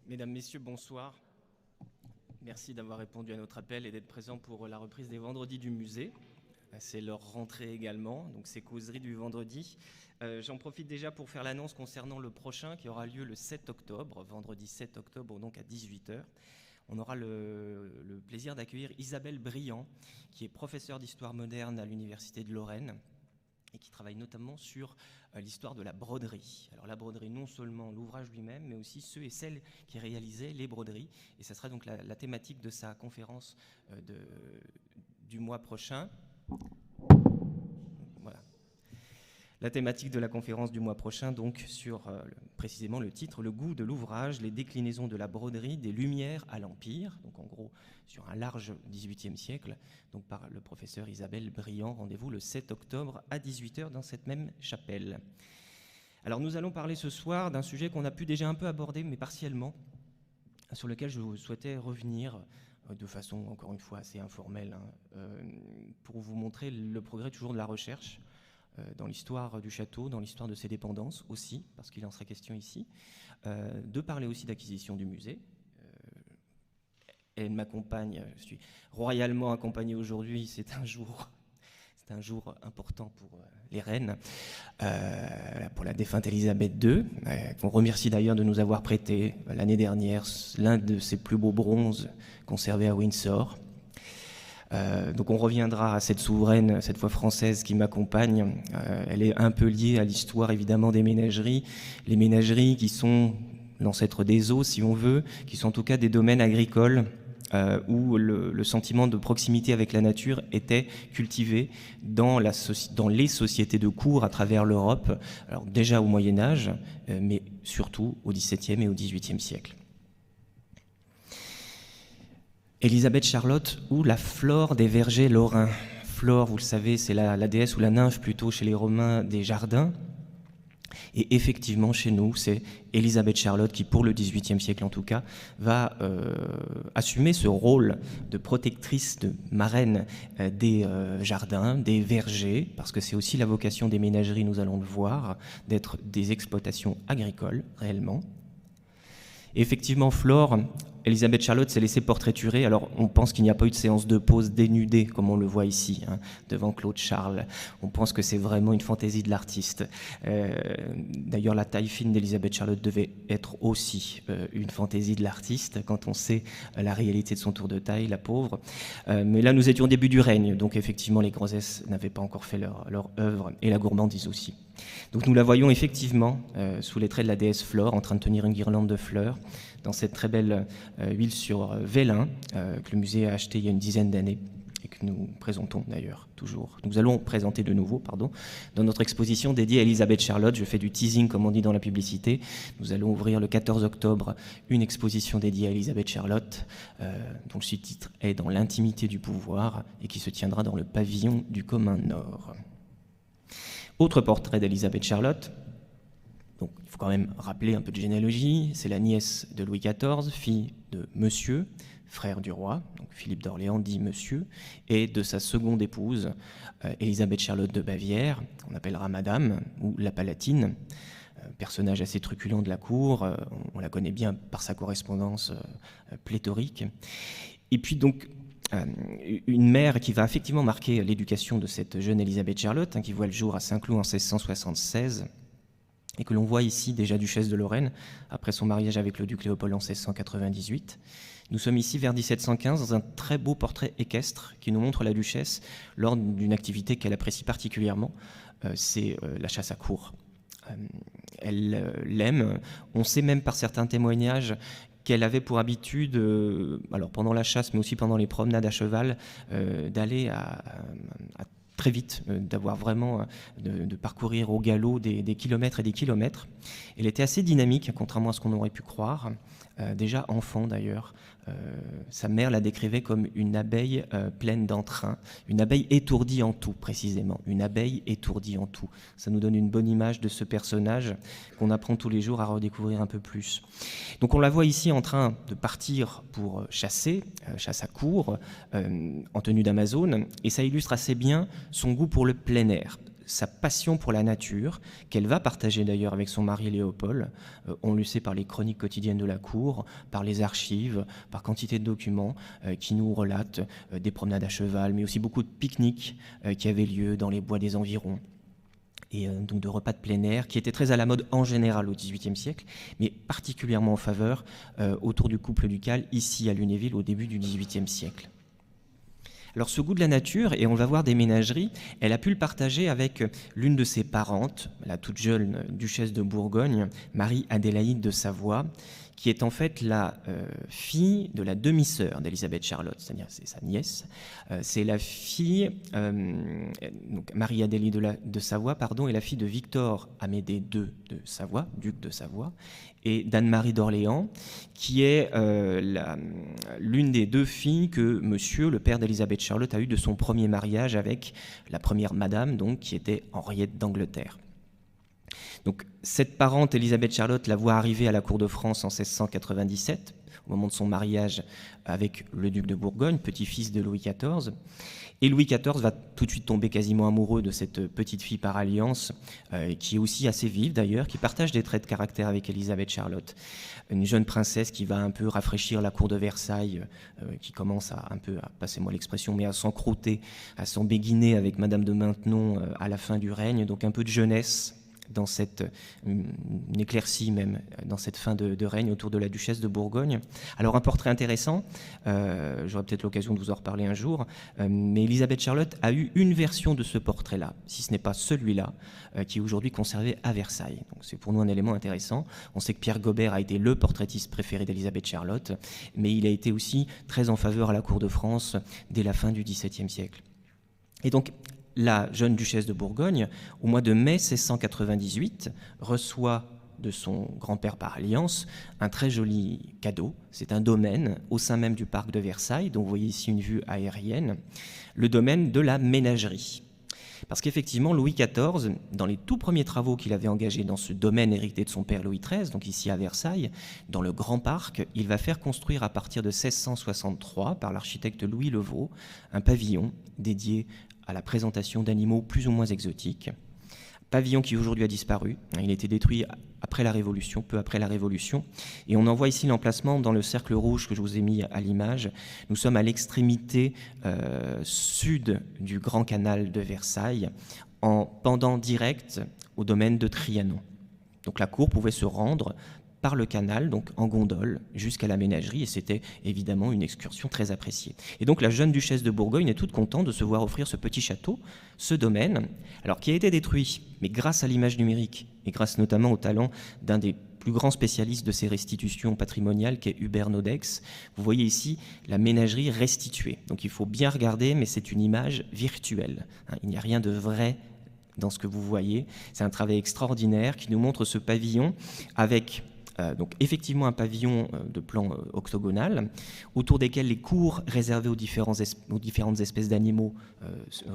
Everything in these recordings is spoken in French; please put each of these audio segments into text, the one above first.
Mesdames, Messieurs, bonsoir. Merci d'avoir répondu à notre appel et d'être présents pour la reprise des Vendredis du musée. C'est leur rentrée également, donc c'est causerie du vendredi. J'en profite déjà pour faire l'annonce concernant le prochain qui aura lieu le 7 octobre, vendredi 7 octobre, donc à 18h. On aura le plaisir d'accueillir Isabelle Briand, qui est professeure d'histoire moderne à l'Université de Lorraine et qui travaille notamment sur l'histoire de la broderie. Alors la broderie, non seulement l'ouvrage lui-même, mais aussi ceux et celles qui réalisaient les broderies. Et ça sera donc la thématique de sa conférence du mois prochain. Voilà. La thématique de la conférence du mois prochain, donc, sur précisément le titre « Le goût de l'ouvrage, les déclinaisons de la broderie des Lumières à l'Empire », donc en gros sur un large XVIIIe siècle, donc par le professeur Isabelle Briand. Rendez-vous le 7 octobre à 18h dans cette même chapelle. Alors nous allons parler ce soir d'un sujet qu'on a pu déjà un peu aborder, mais partiellement, sur lequel je souhaitais revenir de façon, encore une fois, assez informelle, pour vous montrer le progrès toujours de la recherche dans l'histoire du château, dans l'histoire de ses dépendances aussi, parce qu'il en sera question ici, de parler aussi d'acquisition du musée. Elle m'accompagne, je suis royalement accompagné aujourd'hui, c'est un jour important pour les reines, pour la défunte Élisabeth II, qu'on remercie d'ailleurs de nous avoir prêté l'année dernière l'un de ses plus beaux bronzes conservés à Windsor. Donc on reviendra à cette souveraine, cette fois française, qui m'accompagne. Elle est un peu liée à l'histoire évidemment des ménageries. Les ménageries qui sont l'ancêtre des eaux, si on veut, qui sont en tout cas des domaines agricoles où le sentiment de proximité avec la nature était cultivé dans les sociétés de cour à travers l'Europe, alors déjà au Moyen-Âge, mais surtout au XVIIe et au XVIIIe siècle. Élisabeth Charlotte, ou la Flore des vergers lorrains. Flore, vous le savez, c'est la déesse ou la nymphe plutôt chez les Romains des jardins. Et effectivement, chez nous, c'est Élisabeth Charlotte qui, pour le XVIIIe siècle en tout cas, va assumer ce rôle de protectrice, de marraine des jardins, des vergers, parce que c'est aussi la vocation des ménageries, nous allons le voir, d'être des exploitations agricoles, réellement. Et effectivement, Flore, Élisabeth Charlotte s'est laissée portraiturer. Alors, on pense qu'il n'y a pas eu de séance de pose dénudée, comme on le voit ici, devant Claude Charles. On pense que c'est vraiment une fantaisie de l'artiste. D'ailleurs, la taille fine d'Élisabeth Charlotte devait être aussi une fantaisie de l'artiste, quand on sait la réalité de son tour de taille, la pauvre. Mais là, nous étions au début du règne, donc effectivement, les grossesses n'avaient pas encore fait leur œuvre, et la gourmandise aussi. Donc nous la voyons effectivement sous les traits de la déesse Flore, en train de tenir une guirlande de fleurs, dans cette très belle huile sur vélin que le musée a acheté il y a une dizaine d'années et que nous présentons d'ailleurs toujours. Nous allons présenter de nouveau, dans notre exposition dédiée à Élisabeth Charlotte. Je fais du teasing, comme on dit dans la publicité. Nous allons ouvrir le 14 octobre une exposition dédiée à Élisabeth Charlotte, dont le sous-titre est « Dans l'intimité du pouvoir » et qui se tiendra dans le pavillon du Commun Nord. Autre portrait d'Élisabeth Charlotte. Donc, il faut quand même rappeler un peu de généalogie. C'est la nièce de Louis XIV, fille de Monsieur, frère du roi, donc Philippe d'Orléans dit Monsieur, et de sa seconde épouse, Élisabeth Charlotte de Bavière, qu'on appellera Madame, ou la Palatine, personnage assez truculent de la cour. On la connaît bien par sa correspondance pléthorique. Et puis donc, une mère qui va effectivement marquer l'éducation de cette jeune Élisabeth Charlotte, qui voit le jour à Saint-Cloud en 1676, et que l'on voit ici déjà duchesse de Lorraine, après son mariage avec le duc Léopold en 1698. Nous sommes ici vers 1715 dans un très beau portrait équestre qui nous montre la duchesse lors d'une activité qu'elle apprécie particulièrement, c'est la chasse à courre. Elle l'aime, on sait même par certains témoignages qu'elle avait pour habitude, alors pendant la chasse, mais aussi pendant les promenades à cheval, d'aller à très vite, d'avoir vraiment, de parcourir au galop des kilomètres et des kilomètres. Elle était assez dynamique, contrairement à ce qu'on aurait pu croire. Déjà enfant d'ailleurs, sa mère la décrivait comme une abeille pleine d'entrain, une abeille étourdie en tout précisément, une abeille étourdie en tout. Ça nous donne une bonne image de ce personnage qu'on apprend tous les jours à redécouvrir un peu plus. Donc on la voit ici en train de partir pour chasser, chasse à courre, en tenue d'Amazone, et ça illustre assez bien son goût pour le plein air. sa passion pour la nature, qu'elle va partager d'ailleurs avec son mari Léopold. On le sait par les chroniques quotidiennes de la cour, par les archives, par quantité de documents qui nous relatent des promenades à cheval, mais aussi beaucoup de pique-niques qui avaient lieu dans les bois des environs. Et donc de repas de plein air, qui étaient très à la mode en général au XVIIIe siècle, mais particulièrement en faveur autour du couple ducal, ici à Lunéville, au début du XVIIIe siècle. Alors ce goût de la nature, et on va voir des ménageries, elle a pu le partager avec l'une de ses parentes, la toute jeune duchesse de Bourgogne, Marie-Adélaïde de Savoie, qui est en fait la fille de la demi-sœur d'Élisabeth Charlotte, c'est-à-dire c'est sa nièce. C'est la fille, donc Marie-Adélaïde de Savoie, pardon, est la fille de Victor Amédée II de Savoie, duc de Savoie, et d'Anne-Marie d'Orléans, qui est l'une des deux filles que monsieur, le père d'Élisabeth Charlotte, a eu de son premier mariage avec la première madame, donc, qui était Henriette d'Angleterre. Donc, cette parente, Élisabeth Charlotte, la voit arriver à la cour de France en 1697, au moment de son mariage avec le duc de Bourgogne, petit-fils de Louis XIV. Et Louis XIV va tout de suite tomber quasiment amoureux de cette petite fille par alliance, qui est aussi assez vive d'ailleurs, qui partage des traits de caractère avec Élisabeth Charlotte. Une jeune princesse qui va un peu rafraîchir la cour de Versailles, qui commence à un peu, passez-moi l'expression, mais à s'encrouter, à s'embéguiner avec Madame de Maintenon à la fin du règne, donc un peu de jeunesse dans cette une éclaircie même dans cette fin de règne autour de la duchesse de Bourgogne. Alors un portrait intéressant, j'aurai peut-être l'occasion de vous en reparler un jour, mais Élisabeth Charlotte a eu une version de ce portrait-là, si ce n'est pas celui-là, qui est aujourd'hui conservé à Versailles. Donc c'est pour nous un élément intéressant. On sait que Pierre Gobert a été le portraitiste préféré d'Élisabeth Charlotte, mais il a été aussi très en faveur à la cour de France dès la fin du XVIIe siècle. Et donc, la jeune duchesse de Bourgogne, au mois de mai 1698, reçoit de son grand-père par alliance un très joli cadeau. C'est un domaine au sein même du parc de Versailles, dont vous voyez ici une vue aérienne, le domaine de la ménagerie. Parce qu'effectivement, Louis XIV, dans les tout premiers travaux qu'il avait engagés dans ce domaine hérité de son père Louis XIII, donc ici à Versailles, dans le Grand Parc, il va faire construire à partir de 1663 par l'architecte Louis Levaux un pavillon dédié à la présentation d'animaux plus ou moins exotiques. Pavillon qui aujourd'hui a disparu. Il a été détruit après la Révolution, peu après la Révolution. Et on en voit ici l'emplacement dans le cercle rouge que je vous ai mis à l'image. Nous sommes à l'extrémité sud du Grand Canal de Versailles, en pendant direct au domaine de Trianon. Donc la cour pouvait se rendre par le canal, donc en gondole, jusqu'à la ménagerie, et c'était évidemment une excursion très appréciée. Et donc la jeune duchesse de Bourgogne est toute contente de se voir offrir ce petit château, ce domaine, alors qui a été détruit, mais grâce à l'image numérique, et grâce notamment au talent d'un des plus grands spécialistes de ces restitutions patrimoniales, qui est Hubert Nodex. Vous voyez ici la ménagerie restituée. Donc il faut bien regarder, mais c'est une image virtuelle. Il n'y a rien de vrai dans ce que vous voyez. C'est un travail extraordinaire qui nous montre ce pavillon avec donc effectivement un pavillon de plan octogonal, autour desquels les cours réservées aux différentes espèces d'animaux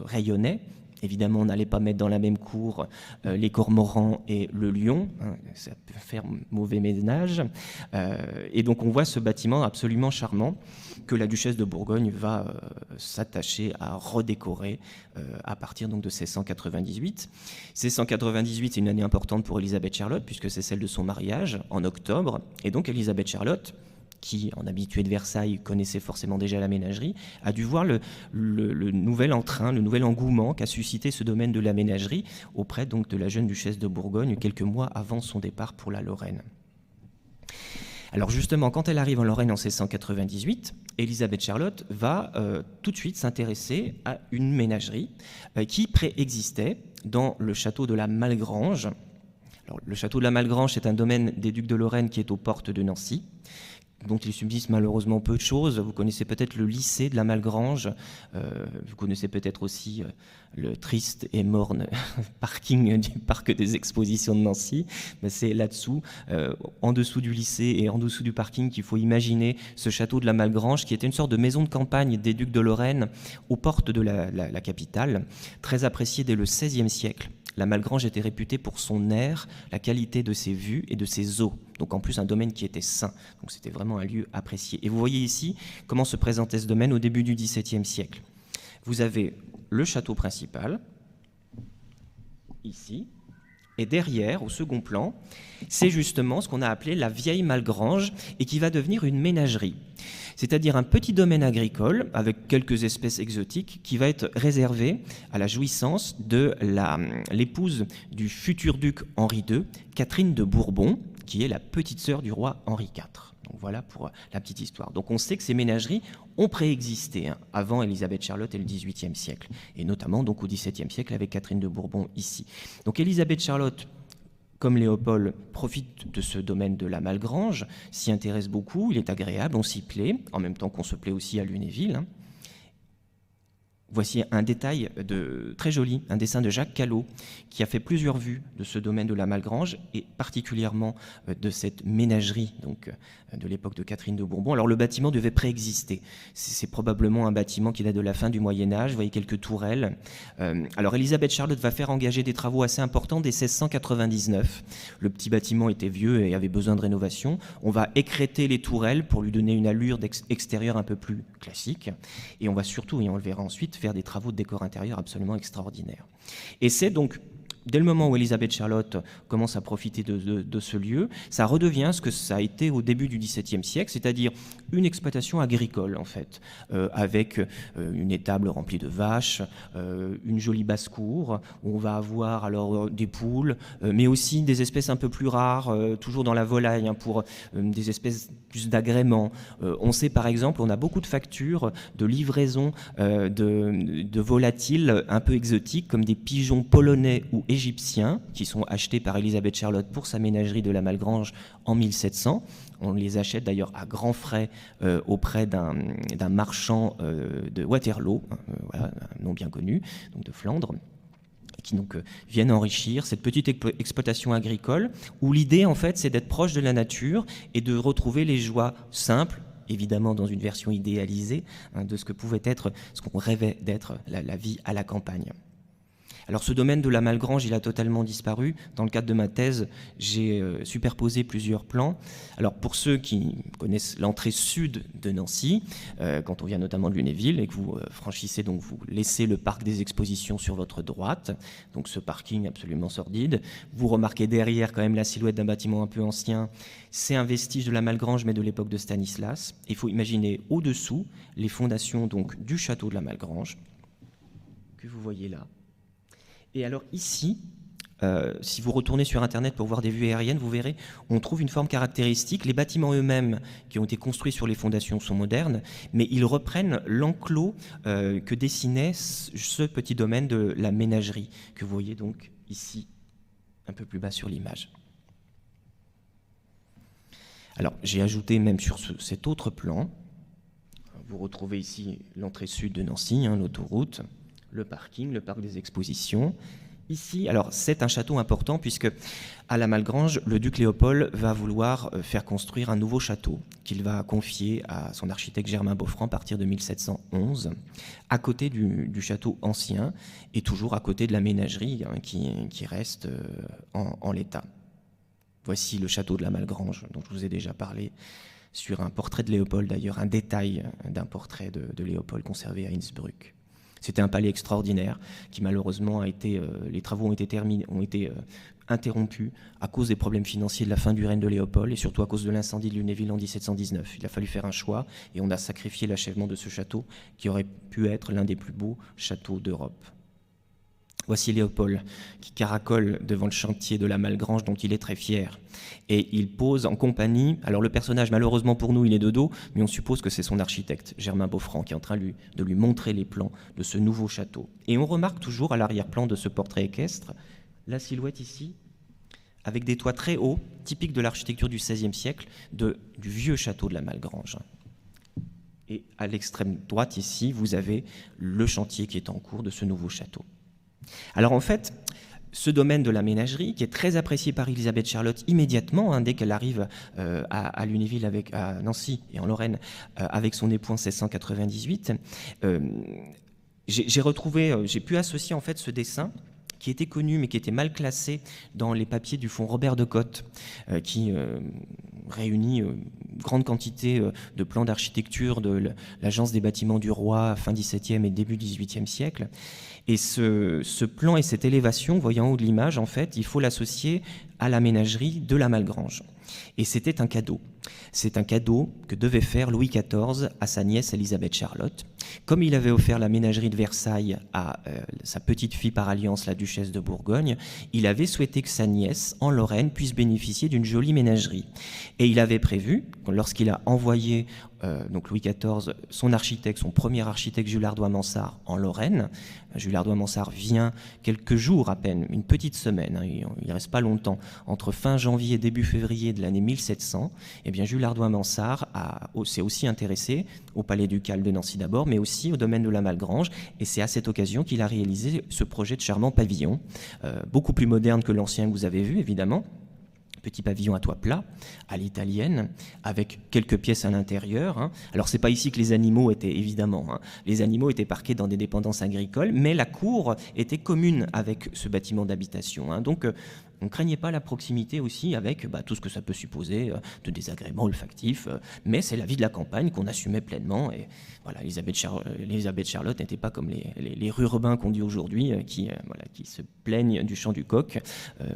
rayonnaient. Évidemment, on n'allait pas mettre dans la même cour les cormorans et le lion, hein, ça peut faire mauvais ménage. Et donc on voit ce bâtiment absolument charmant que la duchesse de Bourgogne va s'attacher à redécorer à partir donc de 1698. 1698, c'est une année importante pour Élisabeth Charlotte, puisque c'est celle de son mariage, en octobre. Et donc Élisabeth Charlotte, qui, en habitué de Versailles, connaissait forcément déjà la ménagerie, a dû voir le nouvel entrain, le nouvel engouement qu'a suscité ce domaine de la ménagerie auprès donc de la jeune duchesse de Bourgogne, quelques mois avant son départ pour la Lorraine. Alors justement, quand elle arrive en Lorraine en 1698, Élisabeth Charlotte va tout de suite s'intéresser à une ménagerie qui préexistait dans le château de la Malgrange. Alors, le château de la Malgrange, c'est un domaine des ducs de Lorraine qui est aux portes de Nancy, dont il subsiste malheureusement peu de choses. Vous connaissez peut-être le lycée de la Malgrange, vous connaissez peut-être aussi le triste et morne parking du parc des expositions de Nancy. Ben, c'est là-dessous, en dessous du lycée et en dessous du parking, qu'il faut imaginer ce château de la Malgrange, qui était une sorte de maison de campagne des ducs de Lorraine aux portes de la capitale, très appréciée dès le XVIe siècle. La Malgrange était réputée pour son air, la qualité de ses vues et de ses eaux. Donc en plus un domaine qui était sain. Donc c'était vraiment un lieu apprécié. Et vous voyez ici comment se présentait ce domaine au début du XVIIe siècle. Vous avez le château principal, ici. Et derrière, au second plan, c'est justement ce qu'on a appelé la vieille Malgrange et qui va devenir une ménagerie. C'est-à-dire un petit domaine agricole avec quelques espèces exotiques qui va être réservé à la jouissance de l'épouse du futur duc Henri II, Catherine de Bourbon, qui est la petite sœur du roi Henri IV. Donc voilà pour la petite histoire. Donc on sait que ces ménageries ont préexisté avant Élisabeth Charlotte et le XVIIIe siècle, et notamment donc au XVIIe siècle avec Catherine de Bourbon ici. Donc Élisabeth Charlotte, comme Léopold, profite de ce domaine de la Malgrange, s'y intéresse beaucoup, il est agréable, on s'y plaît, en même temps qu'on se plaît aussi à Lunéville. Voici un détail très joli, un dessin de Jacques Callot, qui a fait plusieurs vues de ce domaine de la Malgrange, et particulièrement de cette ménagerie donc, de l'époque de Catherine de Bourbon. Alors le bâtiment devait préexister. C'est probablement un bâtiment qui date de la fin du Moyen-Âge. Vous voyez quelques tourelles. Alors Élisabeth Charlotte va faire engager des travaux assez importants dès 1699. Le petit bâtiment était vieux et avait besoin de rénovation. On va écrêter les tourelles pour lui donner une allure extérieure un peu plus classique. Et on va surtout, et on le verra ensuite, faire des travaux de décor intérieur absolument extraordinaires. Et c'est donc, dès le moment où Élisabeth Charlotte commence à profiter de ce lieu, ça redevient ce que ça a été au début du XVIIe siècle, c'est-à-dire une exploitation agricole, en fait, avec une étable remplie de vaches, une jolie basse-cour, où on va avoir alors des poules, mais aussi des espèces un peu plus rares, toujours dans la volaille, pour des espèces plus d'agréments. On sait, par exemple, on a beaucoup de factures de livraison de volatiles un peu exotiques, comme des pigeons polonais ou égyptiens, qui sont achetés par Élisabeth Charlotte pour sa ménagerie de la Malgrange en 1700. On les achète d'ailleurs à grands frais auprès d'un marchand de Waterloo, voilà, un nom bien connu, donc de Flandre, qui donc viennent enrichir cette petite exploitation agricole, où l'idée en fait c'est d'être proche de la nature et de retrouver les joies simples, évidemment dans une version idéalisée de ce que pouvait être, ce qu'on rêvait d'être la vie à la campagne. Alors ce domaine de la Malgrange, il a totalement disparu. Dans le cadre de ma thèse, j'ai superposé plusieurs plans. Alors pour ceux qui connaissent l'entrée sud de Nancy, quand on vient notamment de Lunéville et que vous franchissez, donc vous laissez le parc des expositions sur votre droite, donc ce parking absolument sordide. Vous remarquez derrière quand même la silhouette d'un bâtiment un peu ancien. C'est un vestige de la Malgrange, mais de l'époque de Stanislas. Il faut imaginer au-dessous les fondations donc du château de la Malgrange, que vous voyez là. Et alors ici, si vous retournez sur Internet pour voir des vues aériennes, vous verrez, on trouve une forme caractéristique. Les bâtiments eux-mêmes qui ont été construits sur les fondations sont modernes, mais ils reprennent l'enclos que dessinait ce petit domaine de la ménagerie, que vous voyez donc ici, un peu plus bas sur l'image. Alors, j'ai ajouté même sur cet autre plan, vous retrouvez ici l'entrée sud de Nancy, l'autoroute, le parking, le parc des expositions. Ici, alors c'est un château important puisque à la Malgrange, le duc Léopold va vouloir faire construire un nouveau château qu'il va confier à son architecte Germain Boffrand à partir de 1711, à côté du château ancien et toujours à côté de la ménagerie qui reste en l'état. Voici le château de la Malgrange dont je vous ai déjà parlé, sur un portrait de Léopold d'ailleurs, un détail d'un portrait de Léopold conservé à Innsbruck. C'était un palais extraordinaire qui malheureusement les travaux ont été interrompus à cause des problèmes financiers de la fin du règne de Léopold et surtout à cause de l'incendie de Lunéville en 1719. Il a fallu faire un choix et on a sacrifié l'achèvement de ce château qui aurait pu être l'un des plus beaux châteaux d'Europe. Voici Léopold qui caracole devant le chantier de la Malgrange dont il est très fier. Et il pose en compagnie, alors le personnage malheureusement pour nous il est de dos, mais on suppose que c'est son architecte, Germain Boffrand, qui est en train de lui montrer les plans de ce nouveau château. Et on remarque toujours à l'arrière-plan de ce portrait équestre, la silhouette ici, avec des toits très hauts, typiques de l'architecture du XVIe siècle, du vieux château de la Malgrange. Et à l'extrême droite ici, vous avez le chantier qui est en cours de ce nouveau château. Alors en fait, ce domaine de la ménagerie, qui est très apprécié par Élisabeth Charlotte immédiatement, dès qu'elle arrive à Lunéville, à Nancy et en Lorraine, avec son époux en 1698, j'ai pu associer en fait ce dessin qui était connu mais qui était mal classé dans les papiers du fonds Robert de Cotte, qui réunit une grande quantité de plans d'architecture de l'Agence des bâtiments du roi fin XVIIe et début XVIIIe siècle. Et ce plan et cette élévation, voyant en haut de l'image, en fait, il faut l'associer à la ménagerie de la Malgrange. Et c'était un cadeau. C'est un cadeau que devait faire Louis XIV à sa nièce Élisabeth Charlotte. Comme il avait offert la ménagerie de Versailles à sa petite-fille par alliance, la duchesse de Bourgogne, il avait souhaité que sa nièce, en Lorraine, puisse bénéficier d'une jolie ménagerie. Et il avait prévu, lorsqu'il a envoyé donc Louis XIV, son architecte, son premier architecte Jules Ardois-Mansart en Lorraine. Jules Ardois-Mansart vient quelques jours à peine, une petite semaine, hein, il ne reste pas longtemps, entre fin janvier et début février de l'année 1700. Eh bien, Jules Ardois-Mansart s'est aussi intéressé au palais ducal de Nancy d'abord, mais aussi au domaine de la Malgrange. Et c'est à cette occasion qu'il a réalisé ce projet de charmant pavillon, beaucoup plus moderne que l'ancien que vous avez vu, évidemment. Petit pavillon à toit plat, à l'italienne, avec quelques pièces à l'intérieur. Hein. Alors, c'est pas ici que les animaux étaient, évidemment. Hein. Les animaux étaient parqués dans des dépendances agricoles, mais la cour était commune avec ce bâtiment d'habitation. Hein. Donc, on ne craignait pas la proximité aussi avec tout ce que ça peut supposer de désagréments olfactifs, mais c'est la vie de la campagne qu'on assumait pleinement. Et voilà, Élisabeth Charlotte n'était pas comme les rurbains qu'on dit aujourd'hui, qui se plaignent du chant du coq.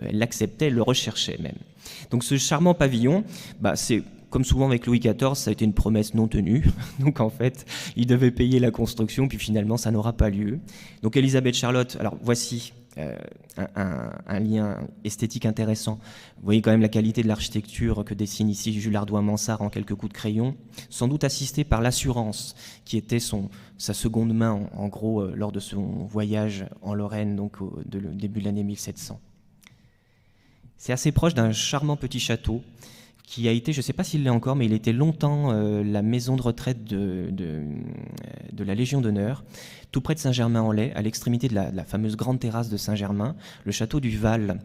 Elle l'acceptait, elle le recherchait même. Donc ce charmant pavillon, c'est comme souvent avec Louis XIV, ça a été une promesse non tenue. Donc en fait, il devait payer la construction, puis finalement, ça n'aura pas lieu. Donc Élisabeth Charlotte, alors voici un lien esthétique intéressant. Vous voyez quand même la qualité de l'architecture que dessine ici Jules Ardois-Mansart en quelques coups de crayon, sans doute assisté par l'assurance, qui était sa seconde main, en gros, lors de son voyage en Lorraine, donc au début de l'année 1700. C'est assez proche d'un charmant petit château qui a été, je ne sais pas s'il l'est encore, mais il était longtemps la maison de retraite de la Légion d'honneur, tout près de Saint-Germain-en-Laye, à l'extrémité de la fameuse grande terrasse de Saint-Germain, le château du Val,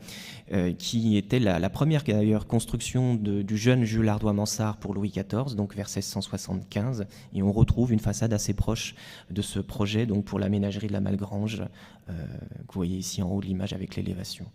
qui était la première d'ailleurs construction du jeune Jules Ardois-Mansart pour Louis XIV, donc vers 1675, et on retrouve une façade assez proche de ce projet, donc pour la ménagerie de la Malgrange, que vous voyez ici en haut de l'image avec l'élévation.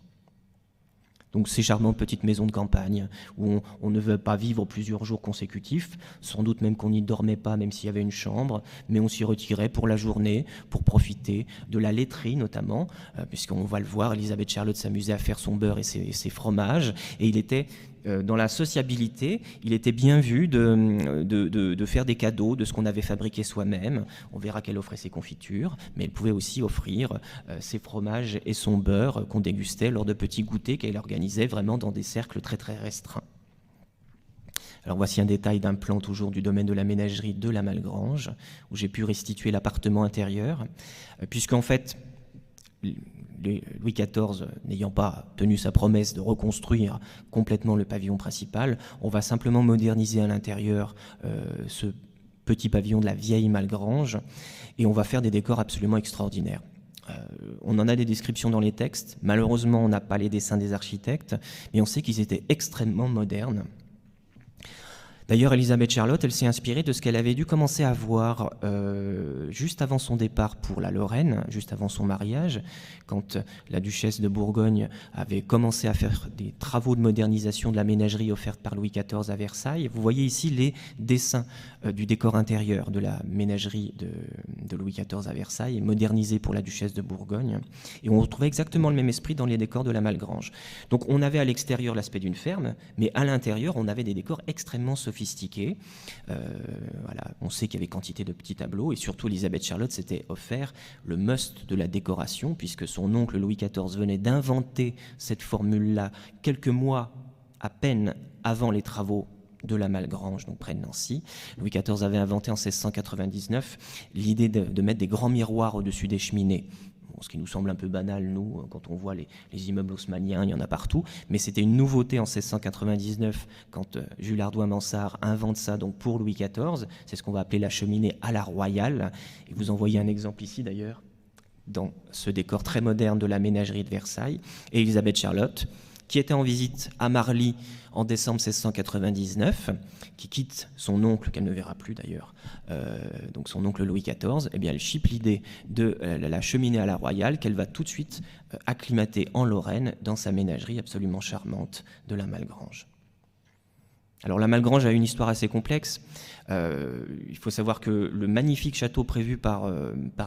Donc ces charmantes petites maisons de campagne où on ne veut pas vivre plusieurs jours consécutifs, sans doute même qu'on n'y dormait pas même s'il y avait une chambre, mais on s'y retirait pour la journée, pour profiter de la laiterie notamment, puisqu'on va le voir, Élisabeth Charlotte s'amusait à faire son beurre et ses fromages, et il était dans la sociabilité, il était bien vu de faire des cadeaux de ce qu'on avait fabriqué soi-même. On verra qu'elle offrait ses confitures, mais elle pouvait aussi offrir ses fromages et son beurre qu'on dégustait lors de petits goûters qu'elle organisait vraiment dans des cercles très très restreints. Alors voici un détail d'un plan toujours du domaine de la ménagerie de la Malgrange, où j'ai pu restituer l'appartement intérieur, puisqu'en fait, Louis XIV, n'ayant pas tenu sa promesse de reconstruire complètement le pavillon principal, on va simplement moderniser à l'intérieur ce petit pavillon de la vieille Malgrange, et on va faire des décors absolument extraordinaires. On en a des descriptions dans les textes, malheureusement on n'a pas les dessins des architectes, mais on sait qu'ils étaient extrêmement modernes. D'ailleurs, Élisabeth Charlotte, elle s'est inspirée de ce qu'elle avait dû commencer à voir juste avant son départ pour la Lorraine, juste avant son mariage, quand la duchesse de Bourgogne avait commencé à faire des travaux de modernisation de la ménagerie offerte par Louis XIV à Versailles. Vous voyez ici les dessins du décor intérieur de la ménagerie de Louis XIV à Versailles, modernisé pour la duchesse de Bourgogne. Et on retrouvait exactement le même esprit dans les décors de la Malgrange. Donc on avait à l'extérieur l'aspect d'une ferme, mais à l'intérieur, on avait des décors extrêmement sophistiqués. Voilà. On sait qu'il y avait quantité de petits tableaux, et surtout Élisabeth Charlotte s'était offert le must de la décoration, puisque son oncle Louis XIV venait d'inventer cette formule-là quelques mois à peine avant les travaux de la Malgrange, donc près de Nancy. Louis XIV avait inventé en 1699 l'idée de mettre des grands miroirs au-dessus des cheminées. Bon, ce qui nous semble un peu banal, nous, quand on voit les immeubles haussmanniens, il y en a partout, mais c'était une nouveauté en 1699 quand Jules Ardois-Mansart invente ça donc pour Louis XIV. C'est ce qu'on va appeler la cheminée à la royale. Et vous en voyez un exemple ici d'ailleurs, dans ce décor très moderne de la ménagerie de Versailles. Et Élisabeth Charlotte qui était en visite à Marly en décembre 1699, qui quitte son oncle, qu'elle ne verra plus d'ailleurs, donc son oncle Louis XIV, eh bien elle chipe l'idée de la cheminée à la royale qu'elle va tout de suite acclimater en Lorraine dans sa ménagerie absolument charmante de la Malgrange. Alors la Malgrange a une histoire assez complexe. Il faut savoir que le magnifique château prévu par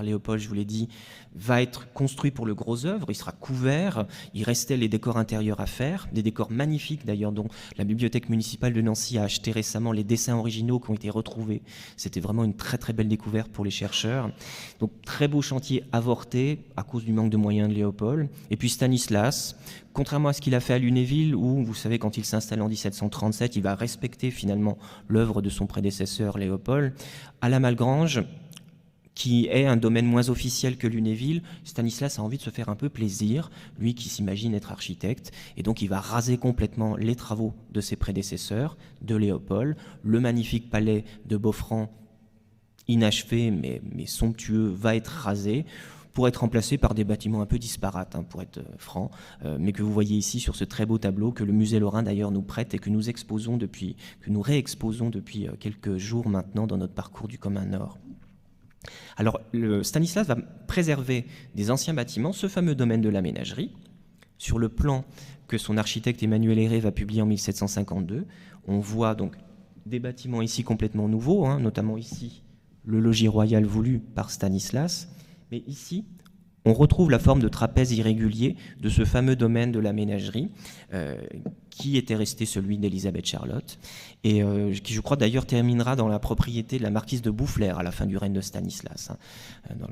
Léopold, je vous l'ai dit, va être construit pour le gros œuvre. Il sera couvert. Il restait les décors intérieurs à faire, des décors magnifiques d'ailleurs, dont la bibliothèque municipale de Nancy a acheté récemment les dessins originaux qui ont été retrouvés. C'était vraiment une très très belle découverte pour les chercheurs. Donc très beau chantier avorté à cause du manque de moyens de Léopold. Et puis Stanislas, contrairement à ce qu'il a fait à Lunéville, où, vous savez, quand il s'installe en 1737, il va respecter finalement l'œuvre de son prédécesseur Léopold. À la Malgrange, qui est un domaine moins officiel que Lunéville, Stanislas a envie de se faire un peu plaisir, lui qui s'imagine être architecte, et donc il va raser complètement les travaux de ses prédécesseurs, de Léopold. Le magnifique palais de Beaufranc, inachevé mais somptueux, va être rasé, pour être remplacé par des bâtiments un peu disparates, pour être franc, mais que vous voyez ici sur ce très beau tableau que le musée lorrain d'ailleurs nous prête et que nous réexposons depuis quelques jours maintenant dans notre parcours du commun Nord. Alors Stanislas va préserver des anciens bâtiments, ce fameux domaine de la ménagerie. Sur le plan que son architecte Emmanuel Héré va publier en 1752, on voit donc des bâtiments ici complètement nouveaux, notamment ici le logis royal voulu par Stanislas. Mais ici, on retrouve la forme de trapèze irrégulier de ce fameux domaine de la ménagerie, qui était resté celui d'Élisabeth Charlotte, et qui, je crois d'ailleurs, terminera dans la propriété de la marquise de Boufflers à la fin du règne de Stanislas.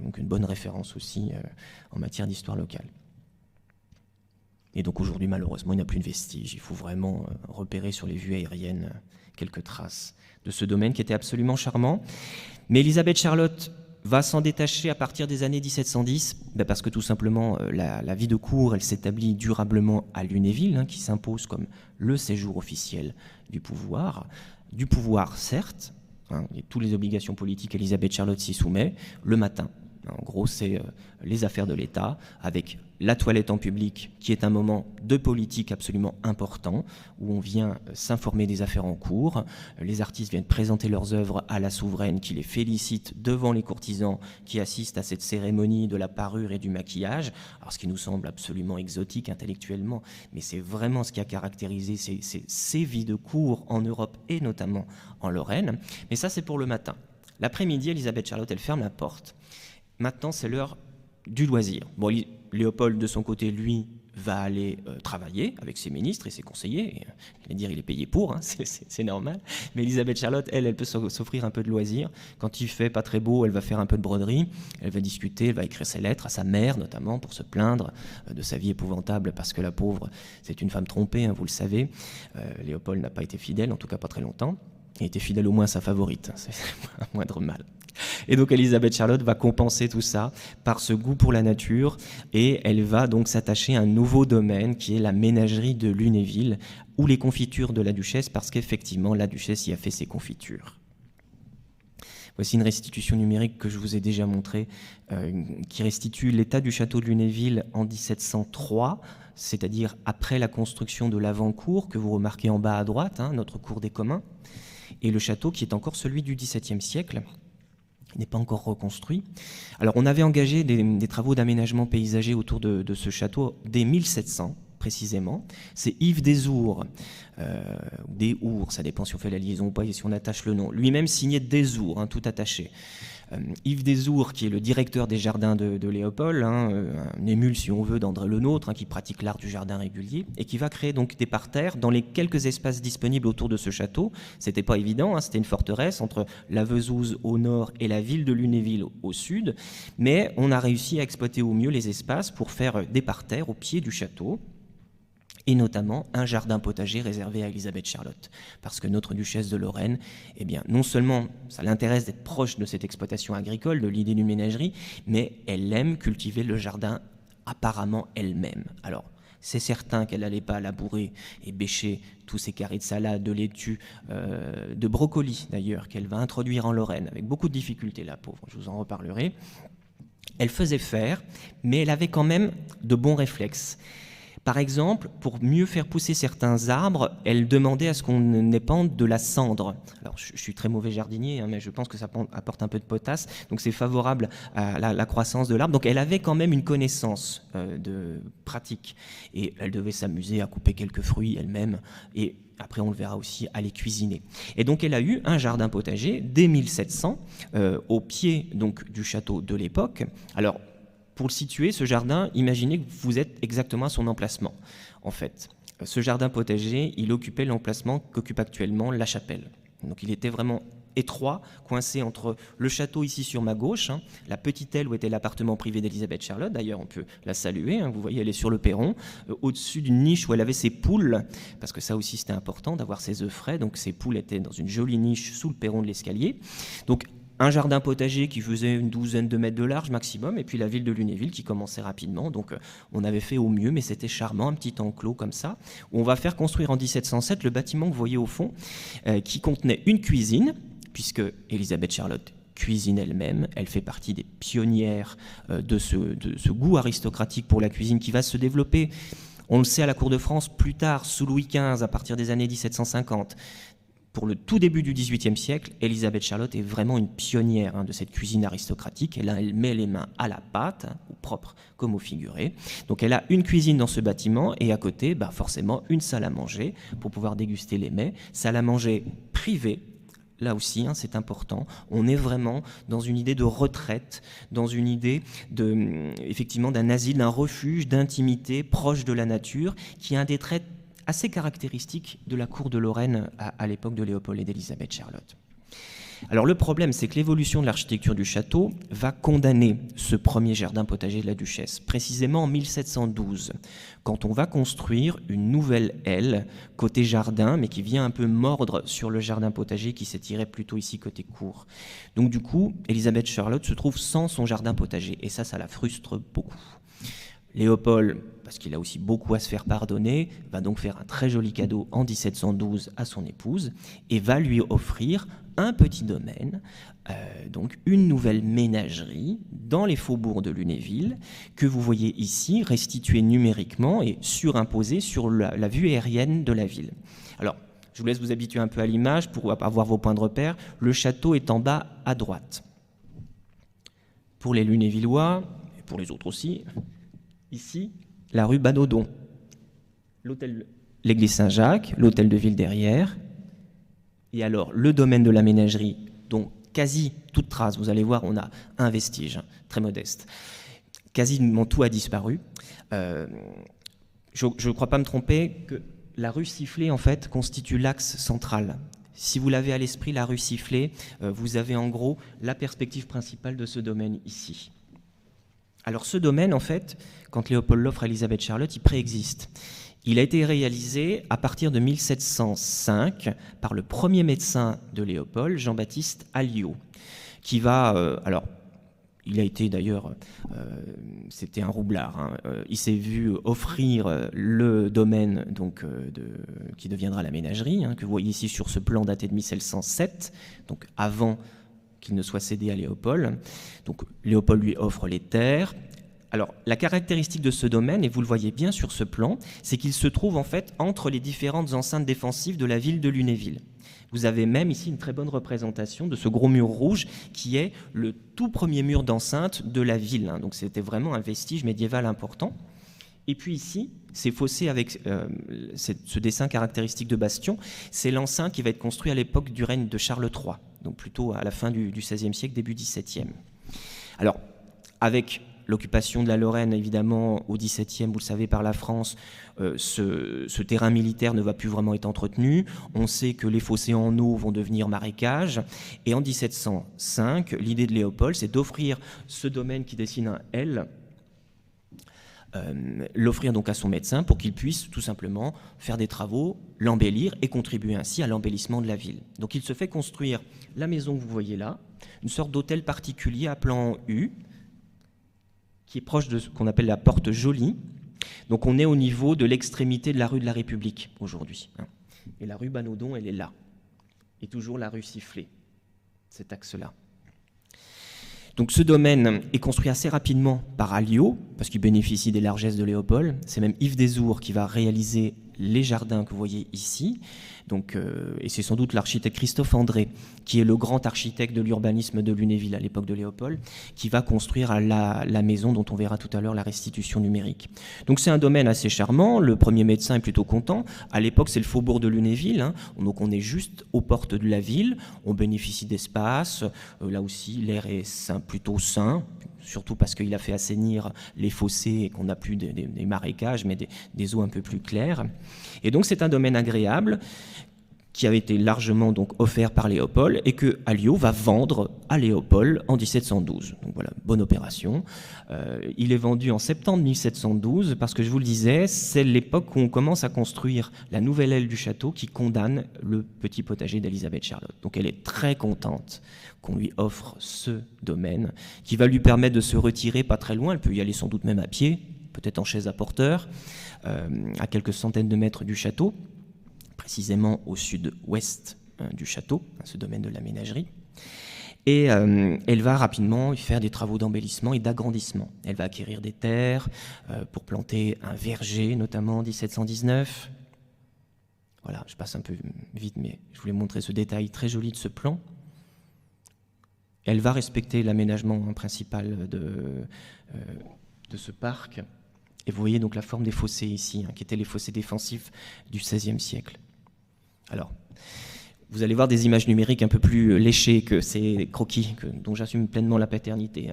Donc une bonne référence aussi en matière d'histoire locale. Et donc aujourd'hui, malheureusement, il n'y a plus de vestiges. Il faut vraiment repérer sur les vues aériennes quelques traces de ce domaine qui était absolument charmant. Mais Élisabeth Charlotte va s'en détacher à partir des années 1710, parce que tout simplement la vie de cour, elle s'établit durablement à Lunéville, qui s'impose comme le séjour officiel du pouvoir certes, et toutes les obligations politiques, Élisabeth Charlotte s'y soumet, le matin. En gros, c'est les affaires de l'État, avec la toilette en public, qui est un moment de politique absolument important, où on vient s'informer des affaires en cours. Les artistes viennent présenter leurs œuvres à la souveraine, qui les félicite devant les courtisans qui assistent à cette cérémonie de la parure et du maquillage. Alors, ce qui nous semble absolument exotique intellectuellement, mais c'est vraiment ce qui a caractérisé ces vies de cour en Europe et notamment en Lorraine. Mais ça, c'est pour le matin. L'après-midi, Élisabeth Charlotte, elle ferme la porte. Maintenant, c'est l'heure du loisir. Bon, Léopold, de son côté, lui, va aller travailler avec ses ministres et ses conseillers. Il est payé pour, c'est normal. Mais Élisabeth Charlotte, elle peut s'offrir un peu de loisir. Quand il fait pas très beau, elle va faire un peu de broderie. Elle va discuter, elle va écrire ses lettres à sa mère, notamment, pour se plaindre de sa vie épouvantable, parce que la pauvre, c'est une femme trompée, vous le savez. Léopold n'a pas été fidèle, en tout cas pas très longtemps. Il était fidèle au moins à sa favorite, c'est un moindre mal. Et donc Élisabeth Charlotte va compenser tout ça par ce goût pour la nature, et elle va donc s'attacher à un nouveau domaine qui est la ménagerie de Lunéville, ou les confitures de la duchesse, parce qu'effectivement la duchesse y a fait ses confitures. Voici une restitution numérique que je vous ai déjà montrée, qui restitue l'état du château de Lunéville en 1703, c'est-à-dire après la construction de l'avant-cour, que vous remarquez en bas à droite, notre cour des communs, et le château qui est encore celui du XVIIe siècle, n'est pas encore reconstruit. Alors on avait engagé des travaux d'aménagement paysager autour de ce château dès 1700 précisément. C'est Yves Desours, Desours, ça dépend si on fait la liaison ou pas et si on attache le nom. Lui-même signé Desours, tout attaché. Yves Desours, qui est le directeur des jardins de Léopold, un émule si on veut d'André Le Nôtre, qui pratique l'art du jardin régulier, et qui va créer donc des parterres dans les quelques espaces disponibles autour de ce château. C'était pas évident, c'était une forteresse entre la Vezouze au nord et la ville de Lunéville au sud, mais on a réussi à exploiter au mieux les espaces pour faire des parterres au pied du château, et notamment un jardin potager réservé à Élisabeth Charlotte. Parce que notre duchesse de Lorraine, non seulement ça l'intéresse d'être proche de cette exploitation agricole, de l'idée d'une ménagerie, mais elle aime cultiver le jardin apparemment elle-même. Alors, c'est certain qu'elle n'allait pas labourer et bêcher tous ces carrés de salade, de laitue, de brocoli d'ailleurs, qu'elle va introduire en Lorraine, avec beaucoup de difficultés, la pauvre, je vous en reparlerai. Elle faisait faire, mais elle avait quand même de bons réflexes. Par exemple, pour mieux faire pousser certains arbres, elle demandait à ce qu'on épande de la cendre. Alors, je suis très mauvais jardinier, hein, mais je pense que ça apporte un peu de potasse, donc c'est favorable à la croissance de l'arbre. Donc, elle avait quand même une connaissance de pratique, et elle devait s'amuser à couper quelques fruits elle-même, et après, on le verra aussi, à les cuisiner. Et donc, elle a eu un jardin potager dès 1700, au pied donc, du château de l'époque. Alors, pour le situer, ce jardin, imaginez que vous êtes exactement à son emplacement. En fait, ce jardin potager, il occupait l'emplacement qu'occupe actuellement la chapelle. Donc il était vraiment étroit, coincé entre le château ici sur ma gauche, hein, la petite aile où était l'appartement privé d'Elisabeth Charlotte, d'ailleurs on peut la saluer, hein, vous voyez elle est sur le perron, au-dessus d'une niche où elle avait ses poules, parce que ça aussi c'était important d'avoir ses œufs frais, donc ses poules étaient dans une jolie niche sous le perron de l'escalier. Donc un jardin potager qui faisait une douzaine de mètres de large maximum, et puis la ville de Lunéville qui commençait rapidement. Donc on avait fait au mieux, mais c'était charmant, un petit enclos comme ça, où on va faire construire en 1707 le bâtiment que vous voyez au fond, qui contenait une cuisine, puisque Elisabeth Charlotte cuisine elle-même, elle fait partie des pionnières de ce goût aristocratique pour la cuisine qui va se développer, on le sait, à la cour de France plus tard, sous Louis XV, à partir des années 1750. Pour le tout début du XVIIIe siècle, Elisabeth Charlotte est vraiment une pionnière de cette cuisine aristocratique. Elle met les mains à la pâte, au propre comme au figuré. Donc elle a une cuisine dans ce bâtiment et à côté, forcément, une salle à manger pour pouvoir déguster les mets. Salle à manger privée. Là aussi, c'est important. On est vraiment dans une idée de retraite, dans une idée effectivement d'un asile, d'un refuge, d'intimité proche de la nature, qui est un des traits assez caractéristique de la cour de Lorraine à l'époque de Léopold et d'Elisabeth Charlotte. Alors le problème, c'est que l'évolution de l'architecture du château va condamner ce premier jardin potager de la duchesse, précisément en 1712, quand on va construire une nouvelle aile côté jardin, mais qui vient un peu mordre sur le jardin potager qui s'étirait plutôt ici côté cour. Donc du coup, Elisabeth Charlotte se trouve sans son jardin potager, et ça la frustre beaucoup. Léopold, parce qu'il a aussi beaucoup à se faire pardonner, va donc faire un très joli cadeau en 1712 à son épouse et va lui offrir un petit domaine, donc une nouvelle ménagerie dans les faubourgs de Lunéville que vous voyez ici restituée numériquement et surimposée sur la vue aérienne de la ville. Alors, je vous laisse vous habituer un peu à l'image pour avoir vos points de repère. Le château est en bas à droite. Pour les Lunévillois, et pour les autres aussi, ici, la rue Banodon, l'église Saint-Jacques, l'hôtel de ville derrière, et alors le domaine de la ménagerie, dont quasi toute trace, vous allez voir, on a un vestige, très modeste. Quasiment tout a disparu. Je ne crois pas me tromper que la rue Sifflé, en fait, constitue l'axe central. Si vous l'avez à l'esprit, la rue Sifflé, vous avez en gros la perspective principale de ce domaine ici. Alors ce domaine, en fait, quand Léopold l'offre à Elisabeth Charlotte, il préexiste. Il a été réalisé à partir de 1705 par le premier médecin de Léopold, Jean-Baptiste Alliot, qui va... alors, il a été d'ailleurs... c'était un roublard. Il s'est vu offrir le domaine donc, qui deviendra la ménagerie, que vous voyez ici sur ce plan daté de 1707, donc avant qu'il ne soit cédé à Léopold. Donc Léopold lui offre les terres. Alors la caractéristique de ce domaine, et vous le voyez bien sur ce plan, c'est qu'il se trouve en fait entre les différentes enceintes défensives de la ville de Lunéville. Vous avez même ici une très bonne représentation de ce gros mur rouge qui est le tout premier mur d'enceinte de la ville. Donc c'était vraiment un vestige médiéval important. Et puis ici, ces fossés avec ce dessin caractéristique de bastion, c'est l'enceinte qui va être construit à l'époque du règne de Charles III, donc plutôt à la fin du XVIe siècle, début XVIIe. Alors, avec l'occupation de la Lorraine, évidemment, au XVIIe, vous le savez, par la France, ce terrain militaire ne va plus vraiment être entretenu. On sait que les fossés en eau vont devenir marécages. Et en 1705, l'idée de Léopold, c'est d'offrir ce domaine qui dessine un L, l'offrir donc à son médecin pour qu'il puisse tout simplement faire des travaux, l'embellir et contribuer ainsi à l'embellissement de la ville. Donc il se fait construire la maison que vous voyez là, une sorte d'hôtel particulier à plan U, qui est proche de ce qu'on appelle la porte Jolie. Donc on est au niveau de l'extrémité de la rue de la République aujourd'hui. Et la rue Banodon, elle est là. Et toujours la rue Sifflé, cet axe-là. Donc ce domaine est construit assez rapidement par Alliot, parce qu'il bénéficie des largesses de Léopold. C'est même Yves Dessours qui va réaliser les jardins que vous voyez ici. Donc, et c'est sans doute l'architecte Christophe André, qui est le grand architecte de l'urbanisme de Lunéville à l'époque de Léopold, qui va construire la maison dont on verra tout à l'heure la restitution numérique. Donc c'est un domaine assez charmant, le premier médecin est plutôt content. À l'époque, c'est le faubourg de Lunéville, hein. Donc on est juste aux portes de la ville, on bénéficie d'espace, là aussi l'air est plutôt sain, surtout parce qu'il a fait assainir les fossés et qu'on n'a plus des marécages, mais des eaux un peu plus claires. Et donc c'est un domaine agréable qui avait été largement donc offert par Léopold et que Alliot va vendre à Léopold en 1712. Donc voilà, bonne opération. Il est vendu en septembre 1712 parce que je vous le disais, c'est l'époque où on commence à construire la nouvelle aile du château qui condamne le petit potager d'Elisabeth Charlotte. Donc elle est très contente qu'on lui offre ce domaine qui va lui permettre de se retirer pas très loin. Elle peut y aller sans doute même à pied, peut-être en chaise à porteur, à quelques centaines de mètres du château, précisément au sud-ouest du château, ce domaine de la ménagerie. Et elle va rapidement faire des travaux d'embellissement et d'agrandissement. Elle va acquérir des terres pour planter un verger, notamment en 1719. Voilà, je passe un peu vite, mais je voulais montrer ce détail très joli de ce plan. Elle va respecter l'aménagement principal de ce parc. Et vous voyez donc la forme des fossés ici, qui étaient les fossés défensifs du XVIe siècle. Alors, vous allez voir des images numériques un peu plus léchées que ces croquis dont j'assume pleinement la paternité.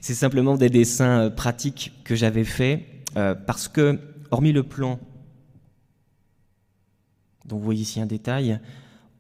C'est simplement des dessins pratiques que j'avais faits parce que, hormis le plan, dont vous voyez ici un détail,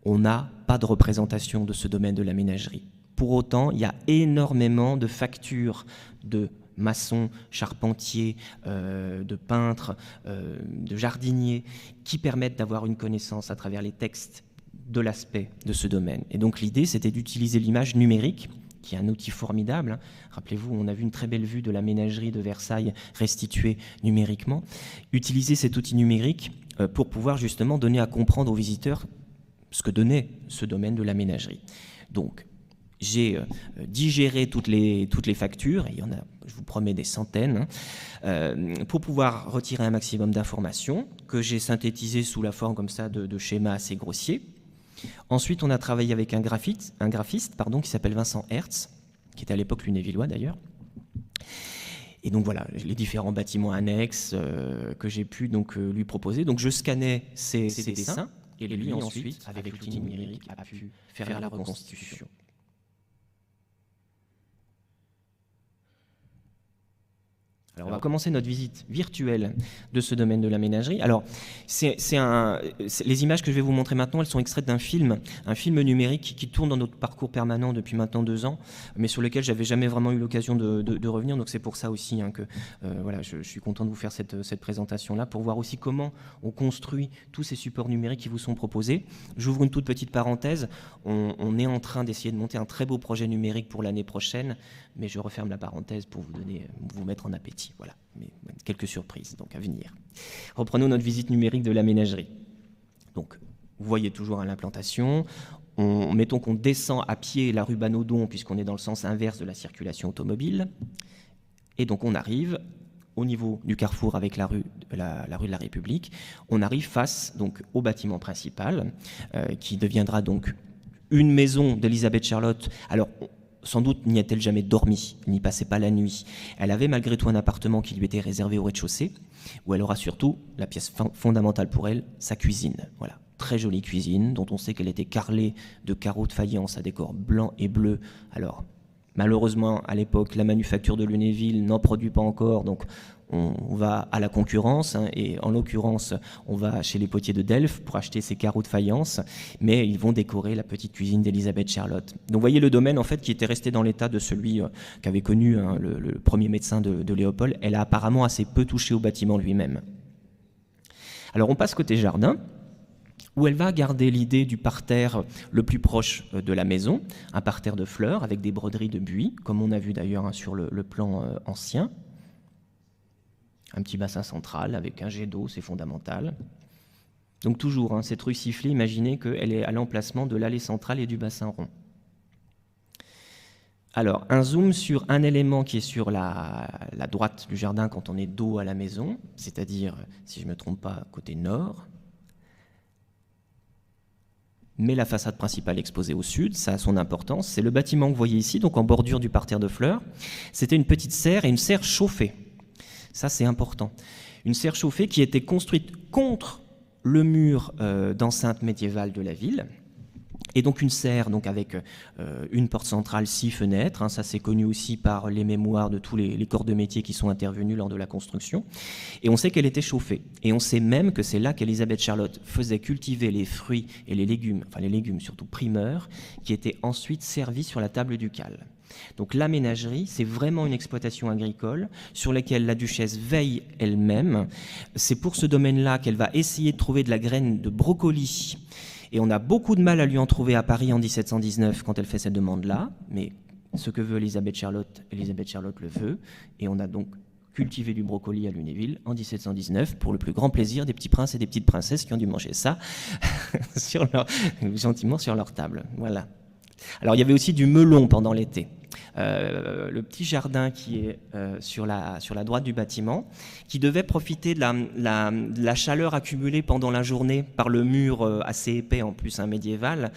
on n'a pas de représentation de ce domaine de la ménagerie. Pour autant, il y a énormément de factures de maçons, charpentiers, de peintres, de jardiniers, qui permettent d'avoir une connaissance à travers les textes de l'aspect de ce domaine. Et donc l'idée, c'était d'utiliser l'image numérique, qui est un outil formidable. Rappelez-vous, on a vu une très belle vue de la ménagerie de Versailles restituée numériquement. Utiliser cet outil numérique pour pouvoir justement donner à comprendre aux visiteurs ce que donnait ce domaine de la ménagerie. Donc, j'ai digéré toutes les factures, et il y en a, je vous promets, des centaines, pour pouvoir retirer un maximum d'informations que j'ai synthétisées sous la forme comme ça de schémas assez grossiers. Ensuite, on a travaillé avec un graphiste qui s'appelle Vincent Hertz, qui était à l'époque lunévillois d'ailleurs. Et donc voilà, les différents bâtiments annexes que j'ai pu donc, lui proposer. Donc je scannais ces dessins, et lui ensuite, avec l'outil numérique, a pu faire la reconstitution. Alors, on va commencer notre visite virtuelle de ce domaine de la ménagerie. Alors, les images que je vais vous montrer maintenant, elles sont extraites d'un film numérique qui tourne dans notre parcours permanent depuis maintenant 2 ans, mais sur lequel j'avais jamais vraiment eu l'occasion de revenir. Donc c'est pour ça aussi que voilà, je suis content de vous faire cette présentation-là, pour voir aussi comment on construit tous ces supports numériques qui vous sont proposés. J'ouvre une toute petite parenthèse. On est en train d'essayer de monter un très beau projet numérique pour l'année prochaine, mais je referme la parenthèse pour vous mettre en appétit. Voilà, mais quelques surprises donc à venir. Reprenons notre visite numérique de la ménagerie. Donc, vous voyez toujours à l'implantation. Mettons qu'on descend à pied la rue Banodon, puisqu'on est dans le sens inverse de la circulation automobile. Et donc, on arrive au niveau du carrefour avec la rue de la République. On arrive face donc au bâtiment principal, qui deviendra donc une maison d'Elisabeth Charlotte. Alors, sans doute n'y a-t-elle jamais dormi, elle n'y passait pas la nuit. Elle avait malgré tout un appartement qui lui était réservé au rez-de-chaussée, où elle aura surtout, la pièce fondamentale pour elle, sa cuisine. Voilà, très jolie cuisine, dont on sait qu'elle était carrelée de carreaux de faïence à décor blanc et bleu. Alors, malheureusement, à l'époque, la manufacture de Lunéville n'en produit pas encore, donc on va à la concurrence, et en l'occurrence, on va chez les potiers de Delft pour acheter ces carreaux de faïence, mais ils vont décorer la petite cuisine d'Elisabeth Charlotte. Donc vous voyez le domaine en fait qui était resté dans l'état de celui qu'avait connu le premier médecin de Léopold. Elle a apparemment assez peu touché au bâtiment lui-même. Alors on passe côté jardin, où elle va garder l'idée du parterre le plus proche de la maison, un parterre de fleurs avec des broderies de buis, comme on a vu d'ailleurs sur le plan ancien. Un petit bassin central avec un jet d'eau, c'est fondamental. Donc toujours, cette rue Sifflé, imaginez qu'elle est à l'emplacement de l'allée centrale et du bassin rond. Alors, un zoom sur un élément qui est sur la droite du jardin quand on est dos à la maison, c'est-à-dire, si je ne me trompe pas, côté nord. Mais la façade principale exposée au sud, ça a son importance. C'est le bâtiment que vous voyez ici, donc en bordure du parterre de fleurs. C'était une petite serre et une serre chauffée. Ça, c'est important. Une serre chauffée qui était construite contre le mur d'enceinte médiévale de la ville. Et donc une serre donc avec une porte centrale, 6 fenêtres. Hein, ça, c'est connu aussi par les mémoires de tous les corps de métier qui sont intervenus lors de la construction. Et on sait qu'elle était chauffée. Et on sait même que c'est là qu'Élisabeth Charlotte faisait cultiver les fruits et les légumes, enfin les légumes surtout primeurs, qui étaient ensuite servis sur la table ducale. Donc la ménagerie, c'est vraiment une exploitation agricole sur laquelle la duchesse veille elle-même. C'est pour ce domaine-là qu'elle va essayer de trouver de la graine de brocoli. Et on a beaucoup de mal à lui en trouver à Paris en 1719 quand elle fait cette demande-là. Mais ce que veut Élisabeth Charlotte le veut. Et on a donc cultivé du brocoli à Lunéville en 1719 pour le plus grand plaisir des petits princes et des petites princesses qui ont dû manger ça gentiment sur leur table. Voilà. Alors il y avait aussi du melon pendant l'été. Le petit jardin qui est sur la droite du bâtiment, qui devait profiter de la chaleur accumulée pendant la journée par le mur assez épais en plus, médiéval,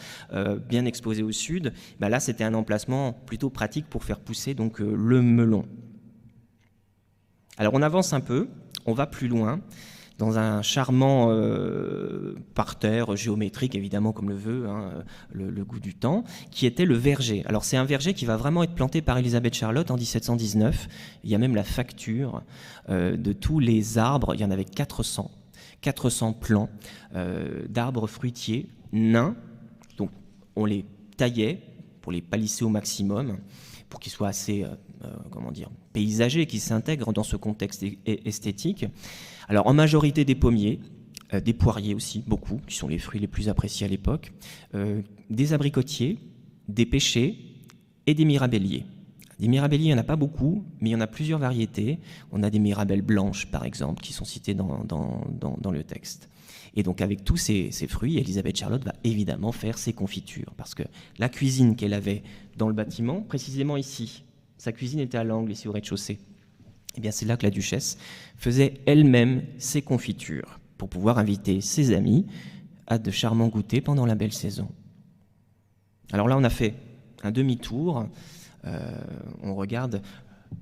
bien exposé au sud. Ben là, c'était un emplacement plutôt pratique pour faire pousser donc, le melon. Alors on avance un peu, on va plus loin, dans un charmant parterre géométrique, évidemment, comme le veut le goût du temps, qui était le verger. Alors c'est un verger qui va vraiment être planté par Élisabeth Charlotte en 1719. Il y a même la facture de tous les arbres, il y en avait 400 plants d'arbres fruitiers nains. Donc on les taillait pour les palisser au maximum, pour qu'ils soient assez paysagers, qu'ils s'intègrent dans ce contexte esthétique. Alors en majorité des pommiers, des poiriers aussi, beaucoup, qui sont les fruits les plus appréciés à l'époque, des abricotiers, des pêchers et des mirabelliers. Des mirabelliers, il n'y en a pas beaucoup, mais il y en a plusieurs variétés. On a des mirabelles blanches, par exemple, qui sont citées dans le texte. Et donc avec tous ces fruits, Élisabeth Charlotte va évidemment faire ses confitures, parce que la cuisine qu'elle avait dans le bâtiment, précisément ici, sa cuisine était à l'angle, ici au rez-de-chaussée, eh bien c'est là que la duchesse faisait elle-même ses confitures pour pouvoir inviter ses amis à de charmants goûters pendant la belle saison. Alors là, on a fait un demi-tour. On regarde.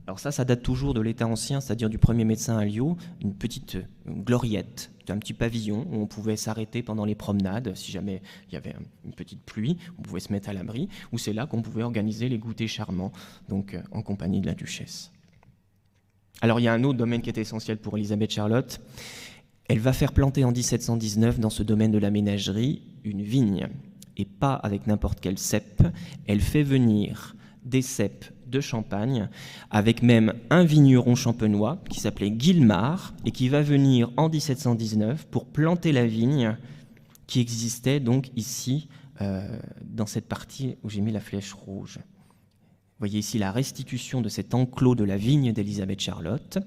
Alors ça date toujours de l'état ancien, c'est-à-dire du premier médecin à Lyon, une petite gloriette, un petit pavillon où on pouvait s'arrêter pendant les promenades, si jamais il y avait une petite pluie, on pouvait se mettre à l'abri, où c'est là qu'on pouvait organiser les goûters charmants, donc en compagnie de la duchesse. Alors il y a un autre domaine qui est essentiel pour Élisabeth Charlotte. Elle va faire planter en 1719 dans ce domaine de la ménagerie une vigne, et pas avec n'importe quel cep. Elle fait venir des cèpes de Champagne, avec même un vigneron champenois qui s'appelait Guilmard et qui va venir en 1719 pour planter la vigne qui existait donc ici, dans cette partie où j'ai mis la flèche rouge. Vous voyez ici la restitution de cet enclos de la vigne d'Élisabeth Charlotte,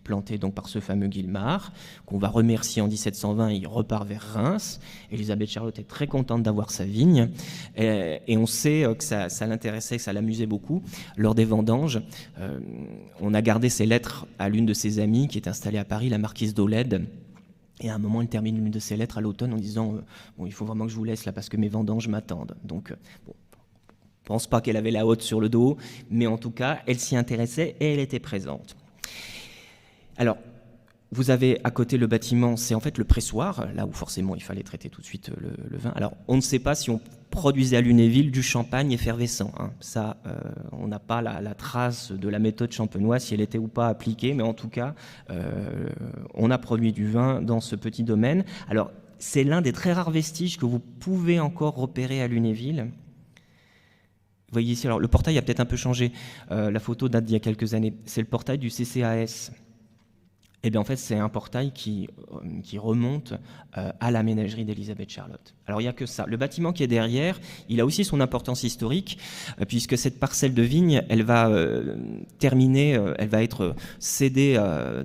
planté donc par ce fameux Guilmard, qu'on va remercier en 1720, il repart vers Reims. Élisabeth Charlotte est très contente d'avoir sa vigne, et on sait que ça l'intéressait, que ça l'amusait beaucoup. Lors des vendanges, on a gardé ses lettres à l'une de ses amies qui est installée à Paris, la marquise d'Aulède. Et à un moment, elle termine l'une de ses lettres à l'automne en disant bon, il faut vraiment que je vous laisse là parce que mes vendanges m'attendent. Donc, bon. Je ne pense pas qu'elle avait la hotte sur le dos, mais en tout cas, elle s'y intéressait et elle était présente. Alors, vous avez à côté le bâtiment, c'est en fait le pressoir, là où forcément il fallait traiter tout de suite le vin. Alors, on ne sait pas si on produisait à Lunéville du champagne effervescent. Ça, on n'a pas la trace de la méthode champenoise, si elle était ou pas appliquée, mais en tout cas, on a produit du vin dans ce petit domaine. Alors, c'est l'un des très rares vestiges que vous pouvez encore repérer à Lunéville. Vous voyez ici, alors le portail a peut-être un peu changé. La photo date d'il y a quelques années. C'est le portail du CCAS. Eh bien, en fait, c'est un portail qui remonte à la ménagerie d'Élisabeth Charlotte. Alors, il n'y a que ça. Le bâtiment qui est derrière, il a aussi son importance historique, puisque cette parcelle de vigne, elle va elle va être cédée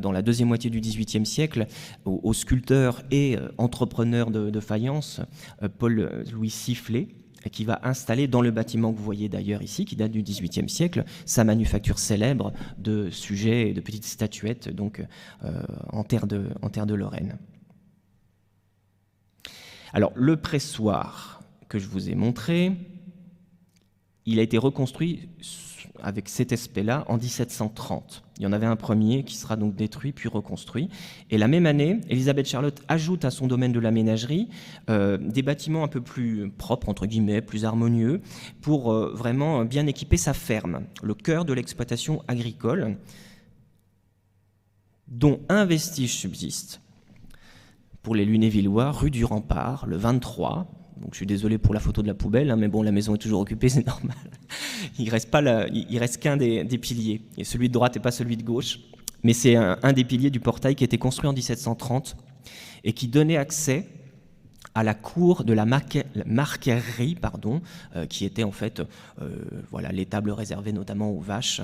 dans la deuxième moitié du XVIIIe siècle au sculpteur et entrepreneur de faïence, Paul-Louis Sifflet, qui va installer dans le bâtiment que vous voyez d'ailleurs ici, qui date du XVIIIe siècle, sa manufacture célèbre de sujets et de petites statuettes donc, en terre de Lorraine. Alors, le pressoir que je vous ai montré, il a été reconstruit avec cet aspect-là en 1730. Il y en avait un premier qui sera donc détruit puis reconstruit. Et la même année, Élisabeth Charlotte ajoute à son domaine de la ménagerie des bâtiments un peu plus propres, entre guillemets, plus harmonieux, pour vraiment bien équiper sa ferme, le cœur de l'exploitation agricole, dont un vestige subsiste pour les Lunévillois, rue du Rempart, le 23. Donc je suis désolé pour la photo de la poubelle, hein, mais bon, la maison est toujours occupée, c'est normal. Il reste qu'un des piliers, et celui de droite n'est pas celui de gauche, mais c'est un des piliers du portail qui a été construit en 1730 et qui donnait accès à la cour de la marquerie, qui était en fait voilà, l'étable réservée notamment aux vaches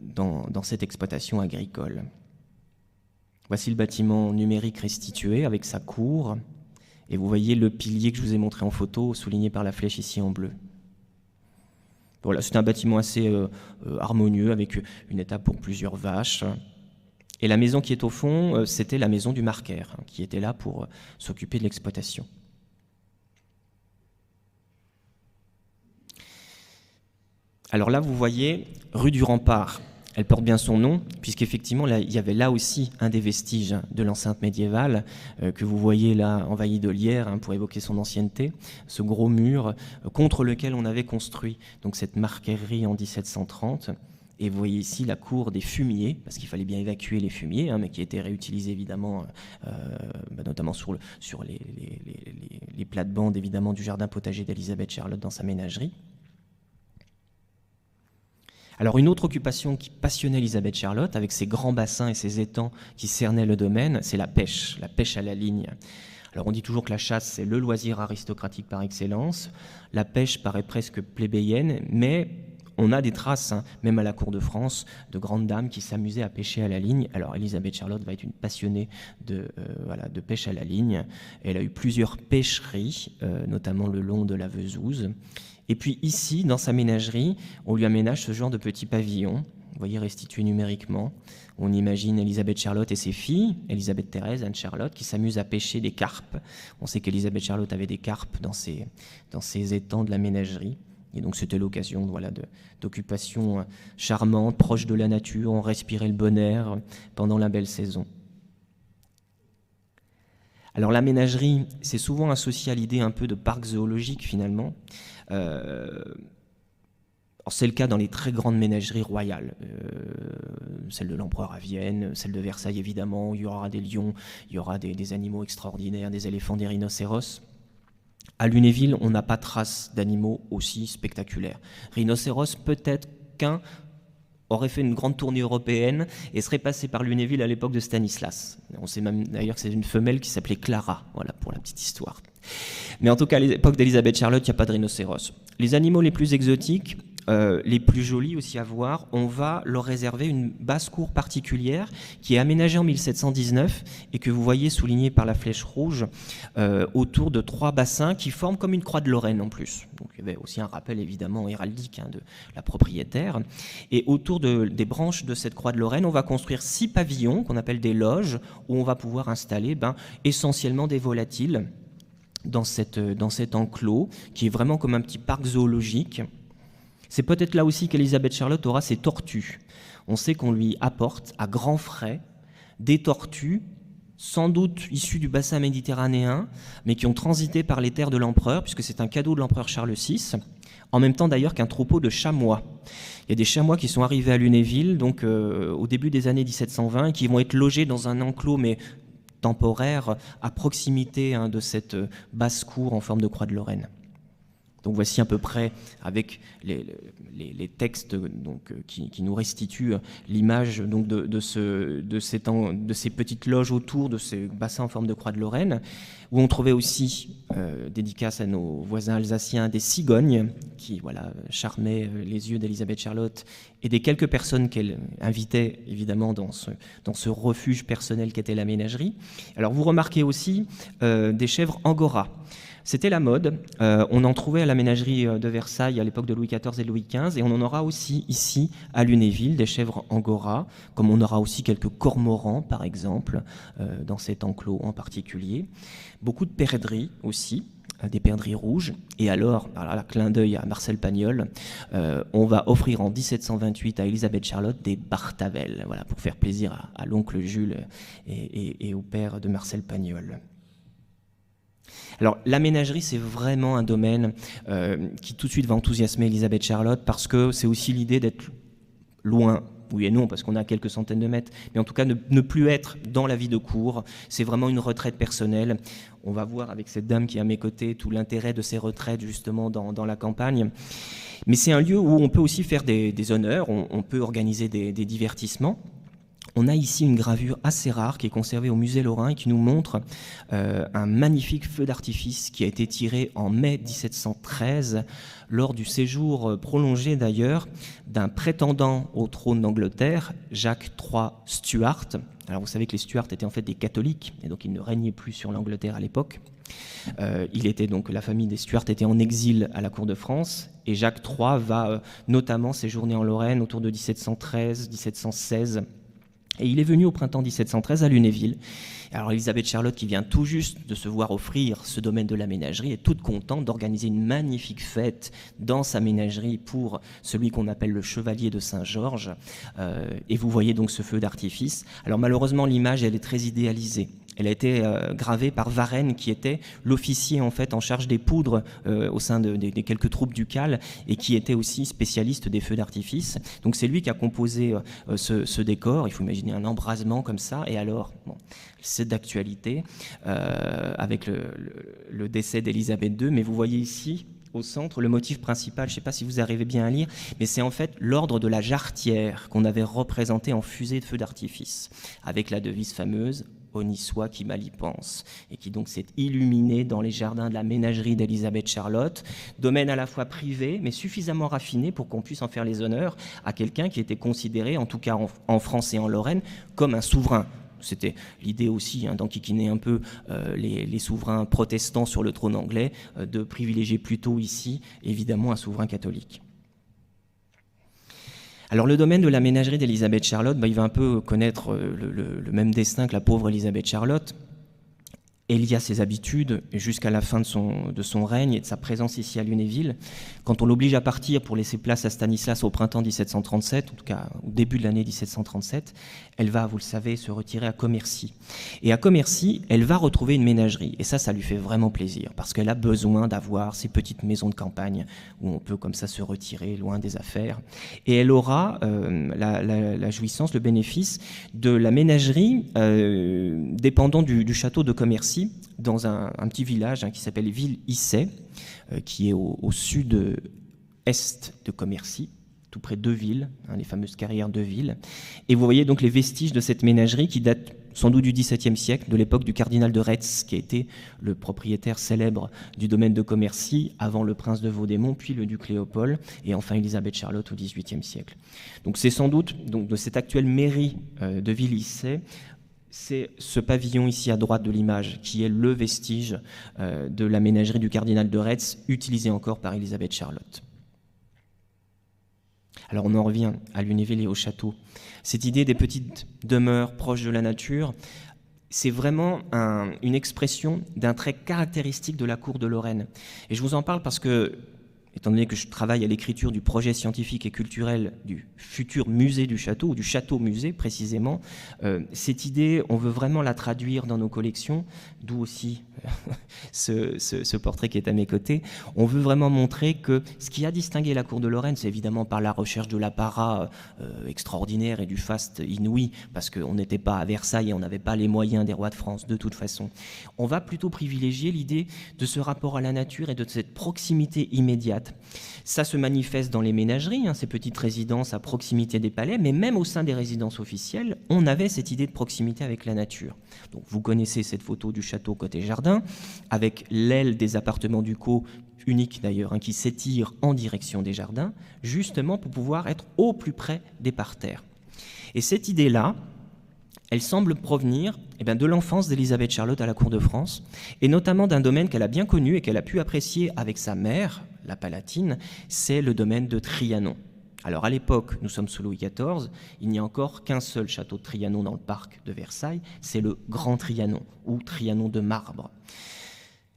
dans cette exploitation agricole. Voici le bâtiment numérique restitué avec sa cour. Et vous voyez le pilier que je vous ai montré en photo, souligné par la flèche ici en bleu. Voilà, c'est un bâtiment assez harmonieux, avec une étable pour plusieurs vaches. Et la maison qui est au fond, c'était la maison du marquaire, hein, qui était là pour s'occuper de l'exploitation. Alors là, vous voyez, rue du Rempart. Elle porte bien son nom, puisqu'effectivement, il y avait là aussi un des vestiges de l'enceinte médiévale que vous voyez là envahi de lierre, hein, pour évoquer son ancienneté, ce gros mur contre lequel on avait construit donc, cette marquerie en 1730. Et vous voyez ici la cour des fumiers, parce qu'il fallait bien évacuer les fumiers, hein, mais qui étaient réutilisés évidemment, notamment sur les plates-bandes évidemment du jardin potager d'Élisabeth Charlotte dans sa ménagerie. Alors une autre occupation qui passionnait Élisabeth Charlotte, avec ses grands bassins et ses étangs qui cernaient le domaine, c'est la pêche à la ligne. Alors on dit toujours que la chasse, c'est le loisir aristocratique par excellence. La pêche paraît presque plébéienne, mais on a des traces, hein, même à la cour de France, de grandes dames qui s'amusaient à pêcher à la ligne. Alors Élisabeth Charlotte va être une passionnée de pêche à la ligne. Elle a eu plusieurs pêcheries, notamment le long de la Vesouse. Et puis ici, dans sa ménagerie, on lui aménage ce genre de petits pavillons, vous voyez, restitués numériquement. On imagine Élisabeth Charlotte et ses filles, Élisabeth Thérèse, Anne-Charlotte, qui s'amusent à pêcher des carpes. On sait qu'Élisabeth Charlotte avait des carpes dans ses étangs de la ménagerie. Et donc c'était l'occasion d'occupation charmante, proche de la nature, on respirait le bon air pendant la belle saison. Alors la ménagerie, c'est souvent associé à l'idée un peu de parc zoologique finalement. C'est le cas dans les très grandes ménageries royales, celle de l'empereur à Vienne, celle de Versailles évidemment, il y aura des lions, il y aura des animaux extraordinaires, des éléphants, des rhinocéros. À Lunéville, on n'a pas trace d'animaux aussi spectaculaires. Rhinocéros, peut-être qu'un aurait fait une grande tournée européenne et serait passé par Lunéville à l'époque de Stanislas. On sait même d'ailleurs que c'est une femelle qui s'appelait Clara, voilà pour la petite histoire. Mais en tout cas, à l'époque d'Élisabeth Charlotte, il n'y a pas de rhinocéros. Les animaux les plus exotiques, les plus jolis aussi à voir, on va leur réserver une basse-cour particulière qui est aménagée en 1719 et que vous voyez soulignée par la flèche rouge autour de 3 bassins qui forment comme une croix de Lorraine en plus. Donc il y avait aussi un rappel évidemment héraldique, hein, de la propriétaire. Et autour des branches de cette croix de Lorraine, on va construire 6 pavillons qu'on appelle des loges où on va pouvoir installer essentiellement des volatiles dans cet enclos qui est vraiment comme un petit parc zoologique. C'est peut-être là aussi qu'Élisabeth Charlotte aura ses tortues. On sait qu'on lui apporte à grands frais des tortues, sans doute issues du bassin méditerranéen, mais qui ont transité par les terres de l'empereur, puisque c'est un cadeau de l'empereur Charles VI, en même temps d'ailleurs qu'un troupeau de chamois. Il y a des chamois qui sont arrivés à Lunéville donc, au début des années 1720 et qui vont être logés dans un enclos, mais temporaire, à proximité, hein, de cette basse-cour en forme de croix de Lorraine. Donc voici à peu près, avec les textes donc, qui nous restituent l'image donc, de ces petites loges autour de ces bassins en forme de croix de Lorraine, où on trouvait aussi, dédicace à nos voisins alsaciens, des cigognes qui charmaient les yeux d'Élisabeth Charlotte et des quelques personnes qu'elle invitait évidemment dans ce refuge personnel qu'était la ménagerie. Alors vous remarquez aussi des chèvres angora. C'était la mode. On en trouvait à la ménagerie de Versailles à l'époque de Louis XIV et Louis XV, et on en aura aussi ici à Lunéville, des chèvres angora, comme on aura aussi quelques cormorans, par exemple, dans cet enclos en particulier. Beaucoup de perdrix aussi, des perdrix rouges. Et alors clin d'œil à Marcel Pagnol, on va offrir en 1728 à Elisabeth Charlotte des Bartavelles, voilà, pour faire plaisir à l'oncle Jules et au père de Marcel Pagnol. Alors, la ménagerie, c'est vraiment un domaine qui tout de suite va enthousiasmer Elisabeth Charlotte, parce que c'est aussi l'idée d'être loin, oui et non, parce qu'on a quelques centaines de mètres, mais en tout cas ne plus être dans la vie de cour. C'est vraiment une retraite personnelle. On va voir avec cette dame qui est à mes côtés tout l'intérêt de ces retraites justement dans la campagne. Mais c'est un lieu où on peut aussi faire des honneurs, on peut organiser des divertissements. On a ici une gravure assez rare qui est conservée au musée Lorrain et qui nous montre un magnifique feu d'artifice qui a été tiré en mai 1713 lors du séjour prolongé d'ailleurs d'un prétendant au trône d'Angleterre, Jacques III Stuart. Alors vous savez que les Stuarts étaient en fait des catholiques et donc ils ne régnaient plus sur l'Angleterre à l'époque. La famille des Stuarts était en exil à la cour de France et Jacques III va notamment séjourner en Lorraine autour de 1713-1716. Et il est venu au printemps 1713 à Lunéville. Alors Elisabeth Charlotte, qui vient tout juste de se voir offrir ce domaine de la ménagerie, est toute contente d'organiser une magnifique fête dans sa ménagerie pour celui qu'on appelle le chevalier de Saint-Georges. Et vous voyez donc ce feu d'artifice. Alors malheureusement, l'image, elle est très idéalisée. Elle a été gravée par Varenne, qui était l'officier en fait en charge des poudres au sein des quelques troupes ducales et qui était aussi spécialiste des feux d'artifice. Donc c'est lui qui a composé ce décor. Il faut imaginer un embrasement comme ça. Et alors, bon, c'est d'actualité avec le décès d'Élisabeth II. Mais vous voyez ici, au centre, le motif principal, je ne sais pas si vous arrivez bien à lire, mais c'est en fait l'ordre de la jarretière qu'on avait représenté en fusée de feux d'artifice, avec la devise fameuse « Honi soit qui mal y pense », et qui donc s'est illuminé dans les jardins de la ménagerie d'Elisabeth Charlotte, domaine à la fois privé, mais suffisamment raffiné pour qu'on puisse en faire les honneurs à quelqu'un qui était considéré, en tout cas en France et en Lorraine, comme un souverain. C'était l'idée aussi d'enquiquiner un peu les souverains protestants sur le trône anglais, de privilégier plutôt ici, évidemment, un souverain catholique. Alors le domaine de la ménagerie d'Elisabeth Charlotte, il va un peu connaître le même destin que la pauvre Elisabeth Charlotte. Elle y a ses habitudes jusqu'à la fin de son règne et de sa présence ici à Lunéville. Quand on l'oblige à partir pour laisser place à Stanislas au printemps 1737, en tout cas au début de l'année 1737, elle va, vous le savez, se retirer à Commercy. Et à Commercy, elle va retrouver une ménagerie. Et ça lui fait vraiment plaisir, parce qu'elle a besoin d'avoir ces petites maisons de campagne où on peut comme ça se retirer loin des affaires. Et elle aura la jouissance, le bénéfice de la ménagerie dépendant du château de Commercy, dans un petit village qui s'appelle Ville-Issay, qui est au sud-est de Commercy, tout près de Ville, les fameuses carrières de Ville. Et vous voyez donc les vestiges de cette ménagerie qui datent sans doute du XVIIe siècle, de l'époque du cardinal de Retz, qui a été le propriétaire célèbre du domaine de Commercy, avant le prince de Vaudémont, puis le duc Léopold, et enfin Elisabeth Charlotte au XVIIIe siècle. Donc c'est sans doute donc, de cette actuelle mairie de Ville-Issay, c'est ce pavillon ici à droite de l'image qui est le vestige de la ménagerie du cardinal de Retz, utilisée encore par Elisabeth Charlotte. Alors on en revient à Lunéville et au château. Cette idée des petites demeures proches de la nature, c'est vraiment une expression d'un trait caractéristique de la cour de Lorraine. Et je vous en parle parce que, étant donné que je travaille à l'écriture du projet scientifique et culturel du futur musée du château, ou du château-musée précisément, cette idée, on veut vraiment la traduire dans nos collections, d'où aussi ce portrait qui est à mes côtés. On veut vraiment montrer que ce qui a distingué la cour de Lorraine, c'est évidemment par la recherche de l'apparat extraordinaire et du faste inouï, parce qu'on n'était pas à Versailles et on n'avait pas les moyens des rois de France de toute façon. On va plutôt privilégier l'idée de ce rapport à la nature et de cette proximité immédiate. Ça se manifeste dans les ménageries, ces petites résidences à proximité des palais, mais même au sein des résidences officielles, on avait cette idée de proximité avec la nature. Donc, vous connaissez cette photo du château côté jardin, avec l'aile des appartements ducaux, unique d'ailleurs, qui s'étire en direction des jardins, justement pour pouvoir être au plus près des parterres. Et cette idée-là, elle semble provenir de l'enfance d'Élisabeth Charlotte à la cour de France, et notamment d'un domaine qu'elle a bien connu et qu'elle a pu apprécier avec sa mère, la Palatine, c'est le domaine de Trianon. Alors à l'époque, nous sommes sous Louis XIV, il n'y a encore qu'un seul château de Trianon dans le parc de Versailles, c'est le Grand Trianon, ou Trianon de marbre.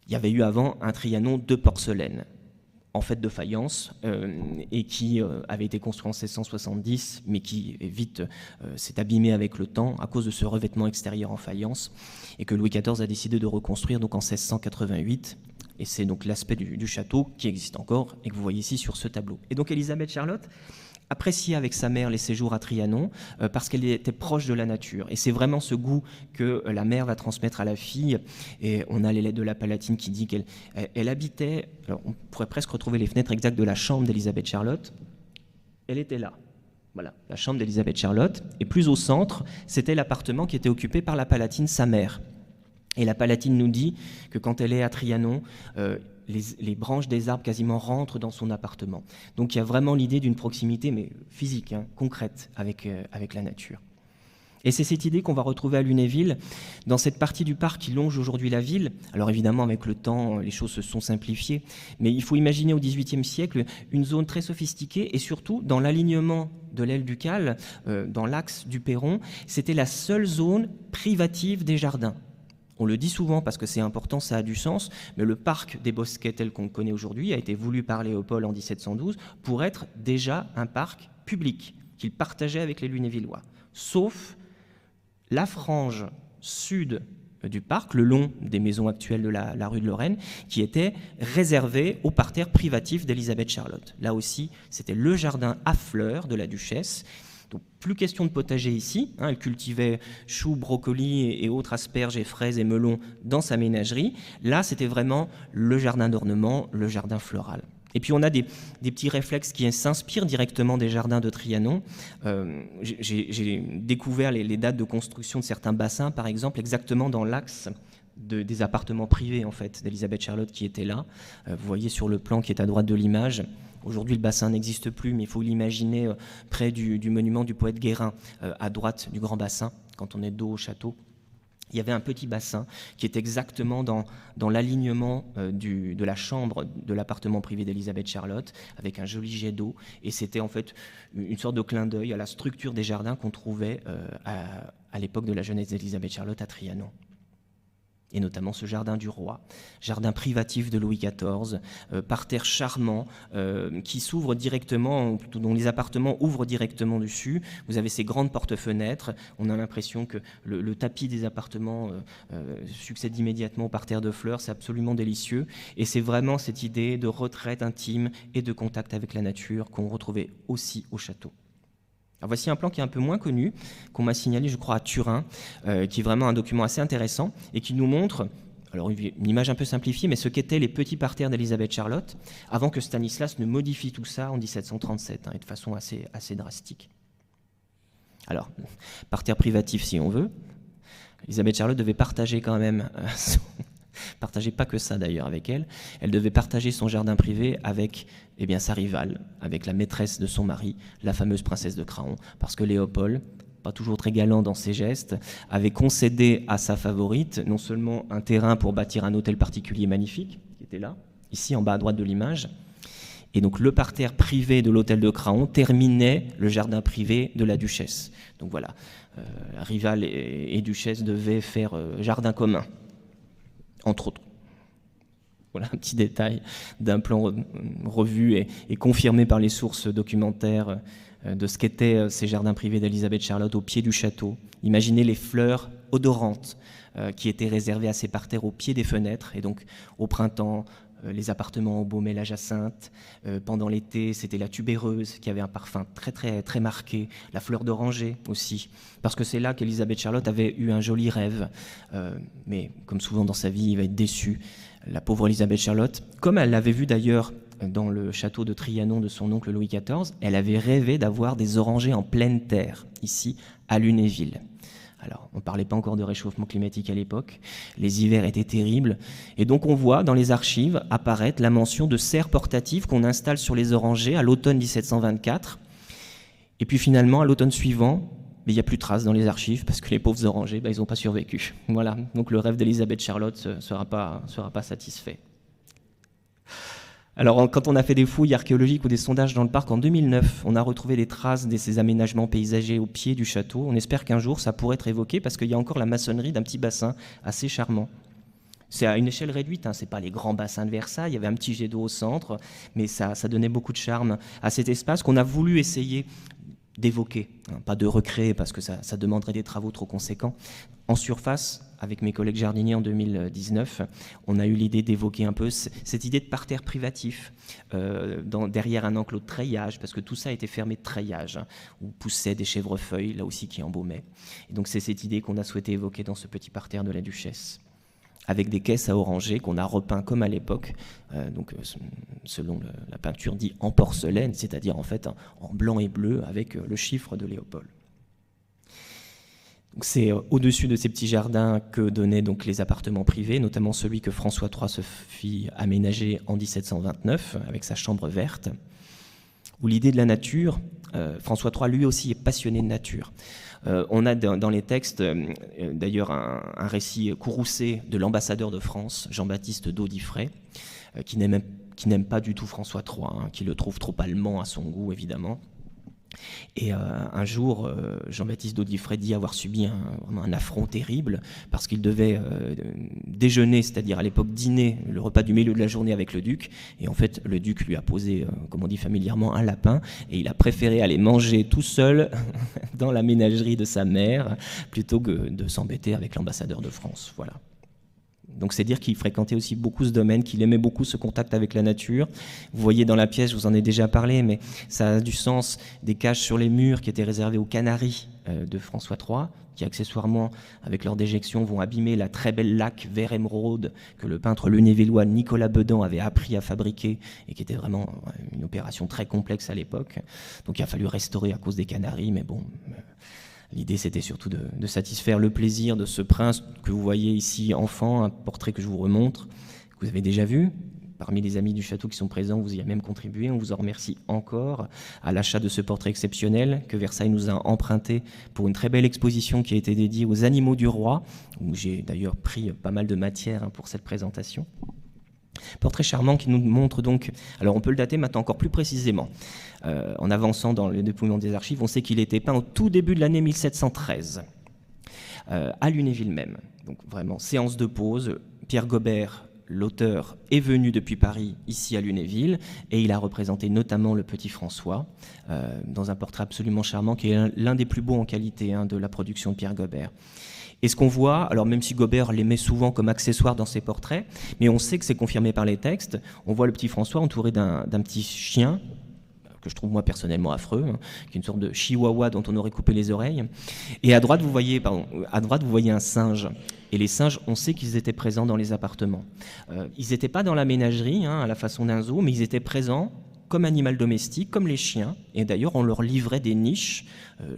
Il y avait eu avant un Trianon de porcelaine, en fait de faïence, et qui avait été construit en 1670, mais qui vite s'est abîmé avec le temps à cause de ce revêtement extérieur en faïence, et que Louis XIV a décidé de reconstruire donc en 1688. Et c'est donc l'aspect du château qui existe encore et que vous voyez ici sur ce tableau. Et donc Élisabeth Charlotte appréciait avec sa mère les séjours à Trianon parce qu'elle était proche de la nature. Et c'est vraiment ce goût que la mère va transmettre à la fille. Et on a les lettres de la Palatine qui dit qu'elle habitait, alors on pourrait presque retrouver les fenêtres exactes de la chambre d'Élisabeth Charlotte. Elle était là. Voilà, la chambre d'Élisabeth Charlotte. Et plus au centre, c'était l'appartement qui était occupé par la Palatine, sa mère. Et la Palatine nous dit que quand elle est à Trianon, les branches des arbres quasiment rentrent dans son appartement. Donc il y a vraiment l'idée d'une proximité, mais physique, concrète, avec la nature. Et c'est cette idée qu'on va retrouver à Lunéville, dans cette partie du parc qui longe aujourd'hui la ville. Alors évidemment, avec le temps, les choses se sont simplifiées, mais il faut imaginer au XVIIIe siècle une zone très sophistiquée, et surtout dans l'alignement de l'aile ducale, dans l'axe du perron, c'était la seule zone privative des jardins. On le dit souvent parce que c'est important, ça a du sens, mais le parc des Bosquets tel qu'on le connaît aujourd'hui a été voulu par Léopold en 1712 pour être déjà un parc public qu'il partageait avec les Lunévillois. Sauf la frange sud du parc, le long des maisons actuelles de la rue de Lorraine, qui était réservée au parterre privatif d'Élisabeth Charlotte. Là aussi, c'était le jardin à fleurs de la duchesse. Donc, plus question de potager ici. Elle cultivait choux, brocolis et autres asperges et fraises et melons dans sa ménagerie. Là, c'était vraiment le jardin d'ornement, le jardin floral. Et puis, on a des petits réflexes qui s'inspirent directement des jardins de Trianon. J'ai découvert les dates de construction de certains bassins, par exemple, exactement dans l'axe des appartements privés, en fait, d'Élisabeth Charlotte qui était là. Vous voyez sur le plan qui est à droite de l'image. Aujourd'hui, le bassin n'existe plus, mais il faut l'imaginer près du monument du poète Guérin, à droite du grand bassin, quand on est dos au château. Il y avait un petit bassin qui est exactement dans l'alignement de la chambre de l'appartement privé d'Élisabeth Charlotte, avec un joli jet d'eau. Et c'était en fait une sorte de clin d'œil à la structure des jardins qu'on trouvait à l'époque de la jeunesse d'Élisabeth Charlotte à Trianon. Et notamment ce jardin du roi, jardin privatif de Louis XIV, parterre charmant qui s'ouvre directement, ou plutôt dont les appartements ouvrent directement dessus. Vous avez ces grandes porte-fenêtres. On a l'impression que le tapis des appartements succède immédiatement au parterre de fleurs. C'est absolument délicieux. Et c'est vraiment cette idée de retraite intime et de contact avec la nature qu'on retrouvait aussi au château. Alors voici un plan qui est un peu moins connu, qu'on m'a signalé, je crois, à Turin, qui est vraiment un document assez intéressant et qui nous montre, alors une image un peu simplifiée, mais ce qu'étaient les petits parterres d'Élisabeth Charlotte, avant que Stanislas ne modifie tout ça en 1737, et de façon assez drastique. Alors, parterre privatif si on veut, Élisabeth Charlotte devait partager quand même partageait pas que ça d'ailleurs avec elle. Elle devait partager son jardin privé avec sa rivale, avec la maîtresse de son mari, la fameuse princesse de Craon, parce que Léopold, pas toujours très galant dans ses gestes, avait concédé à sa favorite non seulement un terrain pour bâtir un hôtel particulier magnifique, qui était là, ici en bas à droite de l'image, et donc le parterre privé de l'hôtel de Craon terminait le jardin privé de la duchesse. Donc voilà, rivale et duchesse devaient faire jardin commun, entre autres. Voilà un petit détail d'un plan revu et confirmé par les sources documentaires de ce qu'étaient ces jardins privés d'Élisabeth Charlotte au pied du château. Imaginez les fleurs odorantes qui étaient réservées à ces parterres au pied des fenêtres. Et donc au printemps, les appartements embaumaient la jacinthe. Pendant l'été, c'était la tubéreuse qui avait un parfum très, très, très marqué. La fleur d'oranger aussi. Parce que c'est là qu'Élisabeth Charlotte avait eu un joli rêve. Mais comme souvent dans sa vie, il va être déçu. La pauvre Élisabeth Charlotte, comme elle l'avait vu d'ailleurs dans le château de Trianon de son oncle Louis XIV, elle avait rêvé d'avoir des orangers en pleine terre, ici, à Lunéville. Alors, on ne parlait pas encore de réchauffement climatique à l'époque, les hivers étaient terribles, et donc on voit dans les archives apparaître la mention de serres portatives qu'on installe sur les orangers à l'automne 1724, et puis finalement, à l'automne suivant, mais il n'y a plus de traces dans les archives parce que les pauvres orangers, ils n'ont pas survécu. Voilà, donc le rêve d'Elisabeth Charlotte ne sera pas satisfait. Alors, quand on a fait des fouilles archéologiques ou des sondages dans le parc en 2009, on a retrouvé des traces de ces aménagements paysagers au pied du château. On espère qu'un jour, ça pourrait être évoqué parce qu'il y a encore la maçonnerie d'un petit bassin assez charmant. C'est à une échelle réduite, ce n'est pas les grands bassins de Versailles, il y avait un petit jet d'eau au centre, mais ça donnait beaucoup de charme à cet espace qu'on a voulu essayer d'évoquer, pas de recréer parce que ça demanderait des travaux trop conséquents. En surface, avec mes collègues jardiniers en 2019, on a eu l'idée d'évoquer un peu cette idée de parterre privatif derrière un enclos de treillage, parce que tout ça a été fermé de treillage, où poussaient des chèvrefeuilles, là aussi qui embaumaient. Et donc c'est cette idée qu'on a souhaité évoquer dans ce petit parterre de la Duchesse, avec des caisses à oranger qu'on a repeint comme à l'époque, selon la peinture dit en porcelaine, c'est-à-dire en fait en blanc et bleu avec le chiffre de Léopold. C'est au-dessus de ces petits jardins que donnaient donc les appartements privés, notamment celui que François III se fit aménager en 1729 avec sa chambre verte, où l'idée de la nature, François III lui aussi est passionné de nature. On a dans les textes d'ailleurs un récit courroucé de l'ambassadeur de France, Jean-Baptiste d'Audifray, qui n'aime pas du tout François III, qui le trouve trop allemand à son goût évidemment. Et un jour, Jean-Baptiste d'Audifray dit avoir subi un affront terrible parce qu'il devait déjeuner, c'est-à-dire à l'époque dîner, le repas du milieu de la journée avec le duc. Et en fait, le duc lui a posé, comme on dit familièrement, un lapin. Et il a préféré aller manger tout seul dans la ménagerie de sa mère plutôt que de s'embêter avec l'ambassadeur de France. Voilà. Donc c'est dire qu'il fréquentait aussi beaucoup ce domaine, qu'il aimait beaucoup ce contact avec la nature. Vous voyez dans la pièce, je vous en ai déjà parlé, mais ça a du sens, des cages sur les murs qui étaient réservées aux canaris de François III, qui accessoirement, avec leur déjection, vont abîmer la très belle laque vert émeraude que le peintre lunévillois Nicolas Bedan avait appris à fabriquer et qui était vraiment une opération très complexe à l'époque. Donc il a fallu restaurer à cause des canaris, mais bon... L'idée, c'était surtout de satisfaire le plaisir de ce prince que vous voyez ici, enfant, un portrait que je vous remontre, que vous avez déjà vu. Parmi les amis du château qui sont présents, vous y avez même contribué. On vous en remercie encore à l'achat de ce portrait exceptionnel que Versailles nous a emprunté pour une très belle exposition qui a été dédiée aux animaux du roi, où j'ai d'ailleurs pris pas mal de matière pour cette présentation. Portrait charmant qui nous montre donc, alors on peut le dater maintenant encore plus précisément, en avançant dans le dépouillement des archives, on sait qu'il était peint au tout début de l'année 1713, à Lunéville même. Donc vraiment, séance de pause, Pierre Gobert, l'auteur, est venu depuis Paris, ici à Lunéville, et il a représenté notamment le petit François, dans un portrait absolument charmant, qui est l'un des plus beaux en qualité de la production de Pierre Gobert. Et ce qu'on voit, alors même si Gobert les met souvent comme accessoire dans ses portraits, mais on sait que c'est confirmé par les textes, on voit le petit François entouré d'un petit chien, que je trouve moi personnellement affreux, qui est une sorte de chihuahua dont on aurait coupé les oreilles. Et à droite, vous voyez un singe. Et les singes, on sait qu'ils étaient présents dans les appartements. Ils n'étaient pas dans la ménagerie, à la façon d'un zoo, mais ils étaient présents comme animal domestique, comme les chiens. Et d'ailleurs, on leur livrait des niches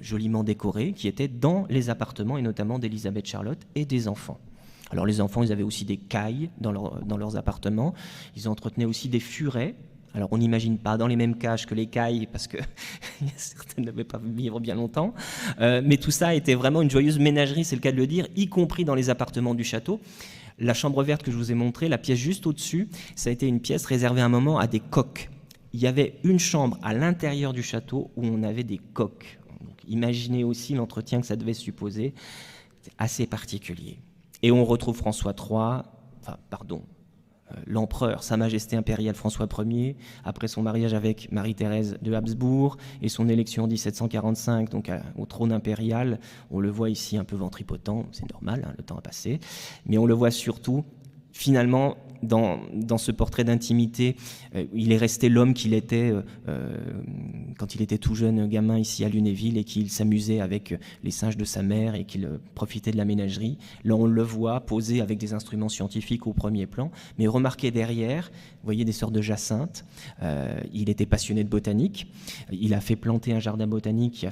joliment décorées qui étaient dans les appartements, et notamment d'Elisabeth Charlotte et des enfants. Alors les enfants, ils avaient aussi des cailles dans leurs appartements. Ils entretenaient aussi des furets. Alors on n'imagine pas dans les mêmes cages que les cailles, parce que certaines ne devaient pas vivre bien longtemps. Mais tout ça était vraiment une joyeuse ménagerie, c'est le cas de le dire, y compris dans les appartements du château. La chambre verte que je vous ai montrée, la pièce juste au-dessus, ça a été une pièce réservée à un moment à des coqs. Il y avait une chambre à l'intérieur du château où on avait des coqs. Donc, imaginez aussi l'entretien que ça devait supposer. C'est assez particulier. Et on retrouve l'empereur, Sa Majesté impériale François Ier, après son mariage avec Marie-Thérèse de Habsbourg et son élection en 1745 donc au trône impérial. On le voit ici un peu ventripotent, c'est normal, le temps a passé. Mais on le voit surtout, finalement, dans ce portrait d'intimité, il est resté l'homme qu'il était quand il était tout jeune gamin ici à Lunéville et qu'il s'amusait avec les singes de sa mère et qu'il profitait de la ménagerie. Là, on le voit posé avec des instruments scientifiques au premier plan, mais remarquez derrière, vous voyez des sortes de jacinthes. Il était passionné de botanique. Il a fait planter un jardin botanique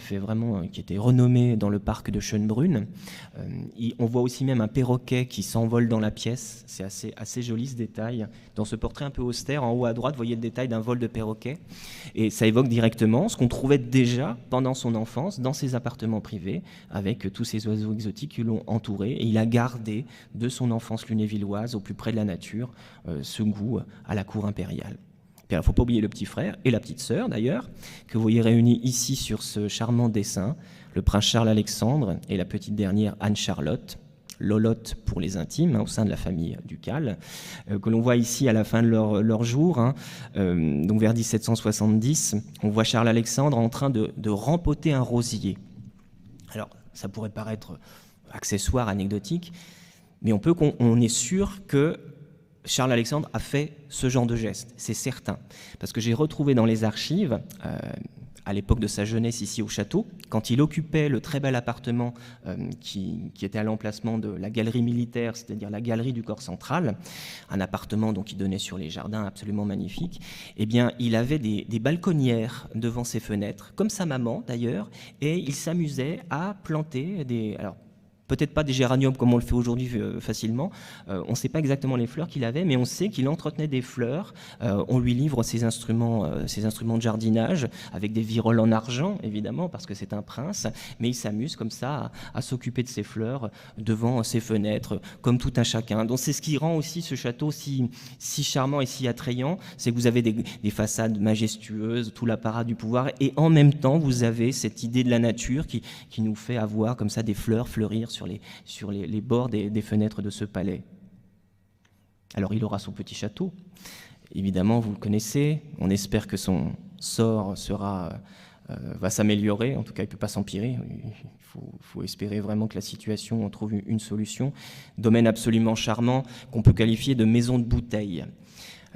qui était renommé dans le parc de Schönbrunn. On voit aussi même un perroquet qui s'envole dans la pièce. C'est assez joli ce détail. Dans ce portrait un peu austère, en haut à droite, vous voyez le détail d'un vol de perroquet. Et ça évoque directement ce qu'on trouvait déjà pendant son enfance dans ses appartements privés, avec tous ces oiseaux exotiques qui l'ont entouré. Et il a gardé de son enfance lunévilloise, au plus près de la nature, ce goût à la cour impériale. Il ne faut pas oublier le petit frère et la petite sœur, d'ailleurs, que vous voyez réunis ici sur ce charmant dessin, le prince Charles-Alexandre et la petite dernière Anne-Charlotte, Lolotte pour les intimes, au sein de la famille ducale, que l'on voit ici à la fin de leur jour, donc vers 1770, on voit Charles-Alexandre en train de rempoter un rosier. Alors, ça pourrait paraître accessoire, anecdotique, mais on est sûr que Charles-Alexandre a fait ce genre de geste, c'est certain. Parce que j'ai retrouvé dans les archives, à l'époque de sa jeunesse ici au château, quand il occupait le très bel appartement qui était à l'emplacement de la galerie militaire, c'est-à-dire la galerie du corps central, un appartement donc, qui donnait sur les jardins absolument magnifique, eh bien, il avait des balconnières devant ses fenêtres, comme sa maman d'ailleurs, et il s'amusait à planter alors, peut-être pas des géraniums comme on le fait aujourd'hui facilement. On ne sait pas exactement les fleurs qu'il avait, mais on sait qu'il entretenait des fleurs. On lui livre ses instruments de jardinage avec des viroles en argent, évidemment, parce que c'est un prince. Mais il s'amuse comme ça à s'occuper de ses fleurs devant ses fenêtres, comme tout un chacun. Donc c'est ce qui rend aussi ce château si charmant et si attrayant. C'est que vous avez des façades majestueuses, tout l'apparat du pouvoir, et en même temps, vous avez cette idée de la nature qui nous fait avoir comme ça des fleurs fleurir sur les bords des fenêtres de ce palais. Alors il aura son petit château, évidemment vous le connaissez, on espère que son sort va s'améliorer, en tout cas il ne peut pas s'empirer, il faut espérer vraiment que la situation, on trouve une solution. Domaine absolument charmant qu'on peut qualifier de maison de bouteille.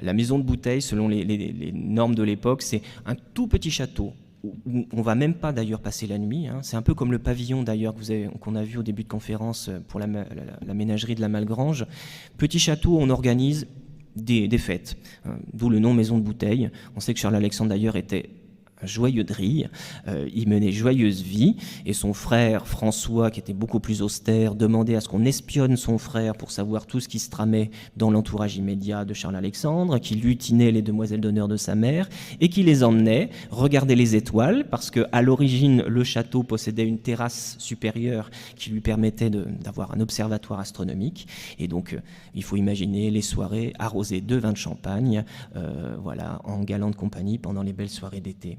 La maison de bouteille, selon les normes de l'époque, c'est un tout petit château, où on ne va même pas d'ailleurs passer la nuit. C'est un peu comme le pavillon d'ailleurs qu'on a vu au début de conférence pour la ménagerie de la Malgrange. Petit château, on organise des fêtes, d'où le nom maison de bouteille. On sait que Charles-Alexandre d'ailleurs était joyeux de rire, il menait joyeuse vie, et son frère François, qui était beaucoup plus austère, demandait à ce qu'on espionne son frère pour savoir tout ce qui se tramait dans l'entourage immédiat de Charles-Alexandre, qui lutinait les demoiselles d'honneur de sa mère, et qui les emmenait regarder les étoiles, parce qu'à l'origine, le château possédait une terrasse supérieure qui lui permettait d'avoir un observatoire astronomique, et donc il faut imaginer les soirées arrosées de vin de champagne, en galante compagnie pendant les belles soirées d'été.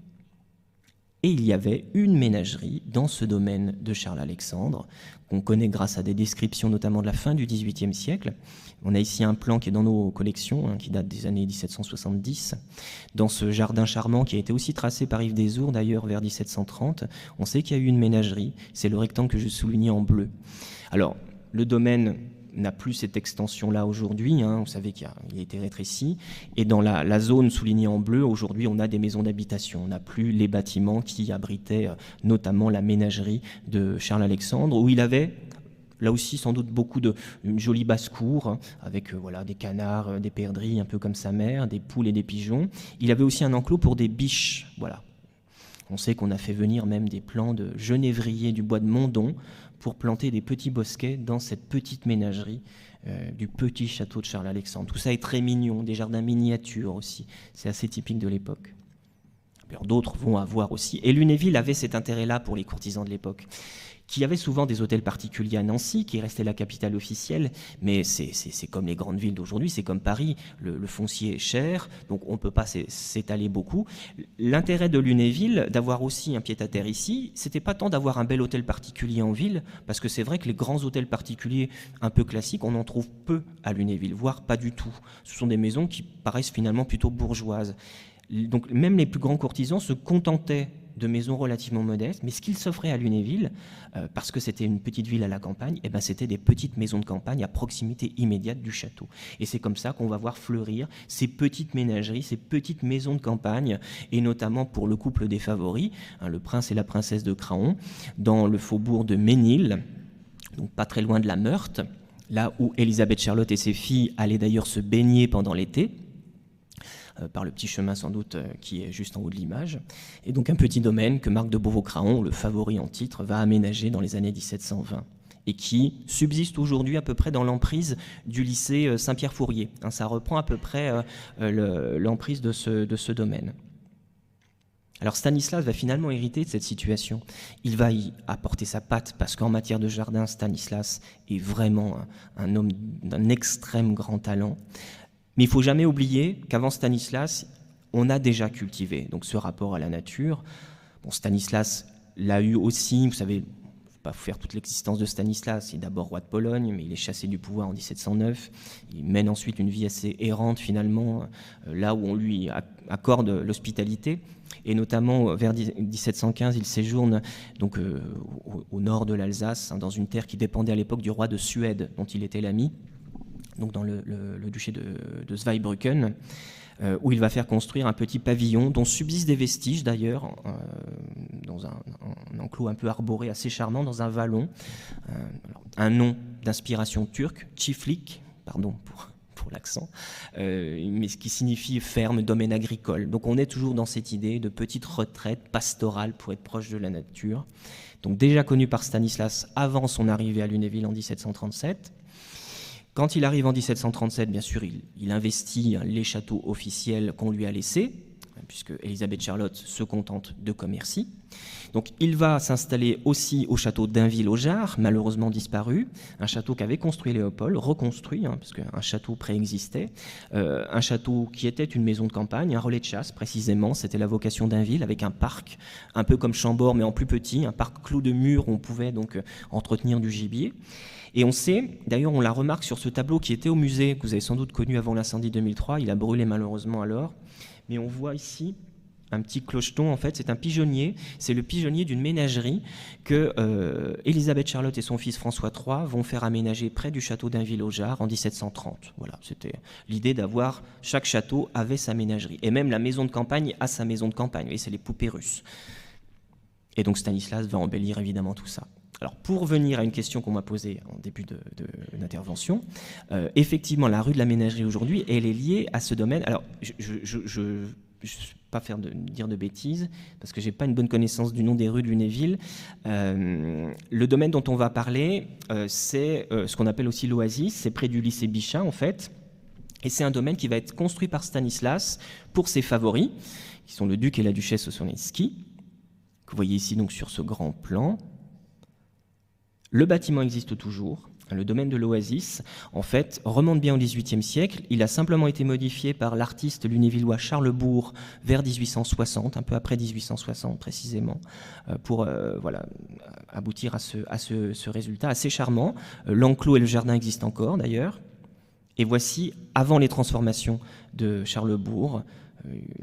Et il y avait une ménagerie dans ce domaine de Charles-Alexandre, qu'on connaît grâce à des descriptions notamment de la fin du XVIIIe siècle. On a ici un plan qui est dans nos collections, qui date des années 1770. Dans ce jardin charmant qui a été aussi tracé par Yves Dessours, d'ailleurs vers 1730, on sait qu'il y a eu une ménagerie. C'est le rectangle que je soulignais en bleu. Alors, le domaine n'a plus cette extension-là aujourd'hui, vous savez qu'il a été rétréci, et dans la zone soulignée en bleu, aujourd'hui on a des maisons d'habitation, on n'a plus les bâtiments qui abritaient notamment la ménagerie de Charles-Alexandre, où il avait là aussi sans doute une jolie basse-cour, avec des canards, des perdrix, un peu comme sa mère, des poules et des pigeons. Il avait aussi un enclos pour des biches, voilà. On sait qu'on a fait venir même des plants de genévrier du bois de Mondon pour planter des petits bosquets dans cette petite ménagerie du petit château de Charles-Alexandre. Tout ça est très mignon, des jardins miniatures aussi. C'est assez typique de l'époque. Alors d'autres vont avoir aussi. Et Lunéville avait cet intérêt-là pour les courtisans de l'époque, qui avaient souvent des hôtels particuliers à Nancy, qui restait la capitale officielle, mais c'est comme les grandes villes d'aujourd'hui, c'est comme Paris, le foncier est cher, donc on ne peut pas s'étaler beaucoup. L'intérêt de Lunéville, d'avoir aussi un pied-à-terre ici, c'était pas tant d'avoir un bel hôtel particulier en ville, parce que c'est vrai que les grands hôtels particuliers un peu classiques, on en trouve peu à Lunéville, voire pas du tout. Ce sont des maisons qui paraissent finalement plutôt bourgeoises. Donc même les plus grands courtisans se contentaient de maisons relativement modestes, mais ce qu'ils s'offraient à Lunéville, parce que c'était une petite ville à la campagne, c'était des petites maisons de campagne à proximité immédiate du château. Et c'est comme ça qu'on va voir fleurir ces petites ménageries, ces petites maisons de campagne, et notamment pour le couple des favoris, le prince et la princesse de Craon, dans le faubourg de Ménil, donc pas très loin de la Meurthe, là où Élisabeth Charlotte et ses filles allaient d'ailleurs se baigner pendant l'été, par le petit chemin sans doute qui est juste en haut de l'image. Et donc un petit domaine que Marc de Beauvau-Craon, le favori en titre, va aménager dans les années 1720. et qui subsiste aujourd'hui à peu près dans l'emprise du lycée Saint-Pierre-Fourier. Ça reprend à peu près l'emprise de ce domaine. Alors Stanislas va finalement hériter de cette situation. Il va y apporter sa patte parce qu'en matière de jardin, Stanislas est vraiment un homme d'un extrême grand talent. Mais il ne faut jamais oublier qu'avant Stanislas, on a déjà cultivé donc ce rapport à la nature. Bon, Stanislas l'a eu aussi, vous savez, pas vous faire toute l'existence de Stanislas. Il est d'abord roi de Pologne, mais il est chassé du pouvoir en 1709. Il mène ensuite une vie assez errante, finalement, là où on lui accorde l'hospitalité. Et notamment, vers 1715, il séjourne donc, au nord de l'Alsace, dans une terre qui dépendait à l'époque du roi de Suède, dont il était l'ami, donc dans le duché de Zweibrücken, où il va faire construire un petit pavillon dont subsistent des vestiges d'ailleurs, dans un enclos un peu arboré assez charmant, dans un vallon. Un nom d'inspiration turque, Çiftlik, pardon pour l'accent, mais ce qui signifie ferme, domaine agricole. Donc on est toujours dans cette idée de petite retraite pastorale pour être proche de la nature. Donc déjà connu par Stanislas avant son arrivée à Lunéville en 1737. Quand il arrive en 1737, bien sûr, il investit les châteaux officiels qu'on lui a laissés, puisque Élisabeth Charlotte se contente de Commercy. Donc il va s'installer aussi au château d'Inville-au-Jard, malheureusement disparu, un château qu'avait construit Léopold, reconstruit, parce qu'un château préexistait, un château qui était une maison de campagne, un relais de chasse précisément, c'était la vocation d'Inville, avec un parc, un peu comme Chambord, mais en plus petit, un parc clos de murs où on pouvait donc entretenir du gibier. Et on sait, d'ailleurs on la remarque sur ce tableau qui était au musée, que vous avez sans doute connu avant l'incendie 2003, il a brûlé malheureusement alors, mais on voit ici un petit clocheton, en fait, c'est un pigeonnier, c'est le pigeonnier d'une ménagerie que Élisabeth Charlotte et son fils François III vont faire aménager près du château d'Inville-au-Jard en 1730. Voilà, c'était l'idée d'avoir, chaque château avait sa ménagerie, et même la maison de campagne a sa maison de campagne, vous voyez, c'est les poupées russes. Et donc Stanislas va embellir évidemment tout ça. Alors, pour revenir à une question qu'on m'a posée en début d'intervention, effectivement, la rue de la Ménagerie aujourd'hui, elle est liée à ce domaine. Alors, je ne vais pas dire de bêtises, parce que je n'ai pas une bonne connaissance du nom des rues de Lunéville. Le domaine dont on va parler, c'est ce qu'on appelle aussi l'Oasis, c'est près du lycée Bichat, en fait. Et c'est un domaine qui va être construit par Stanislas pour ses favoris, qui sont le duc et la duchesse Ossoliński, que vous voyez ici donc sur ce grand plan. Le bâtiment existe toujours. Le domaine de l'Oasis, en fait, remonte bien au XVIIIe siècle. Il a simplement été modifié par l'artiste lunévillois Charles Bourg vers 1860, un peu après 1860 précisément, pour aboutir à ce résultat assez charmant. L'enclos et le jardin existent encore d'ailleurs. Et voici, avant les transformations de Charles Bourg,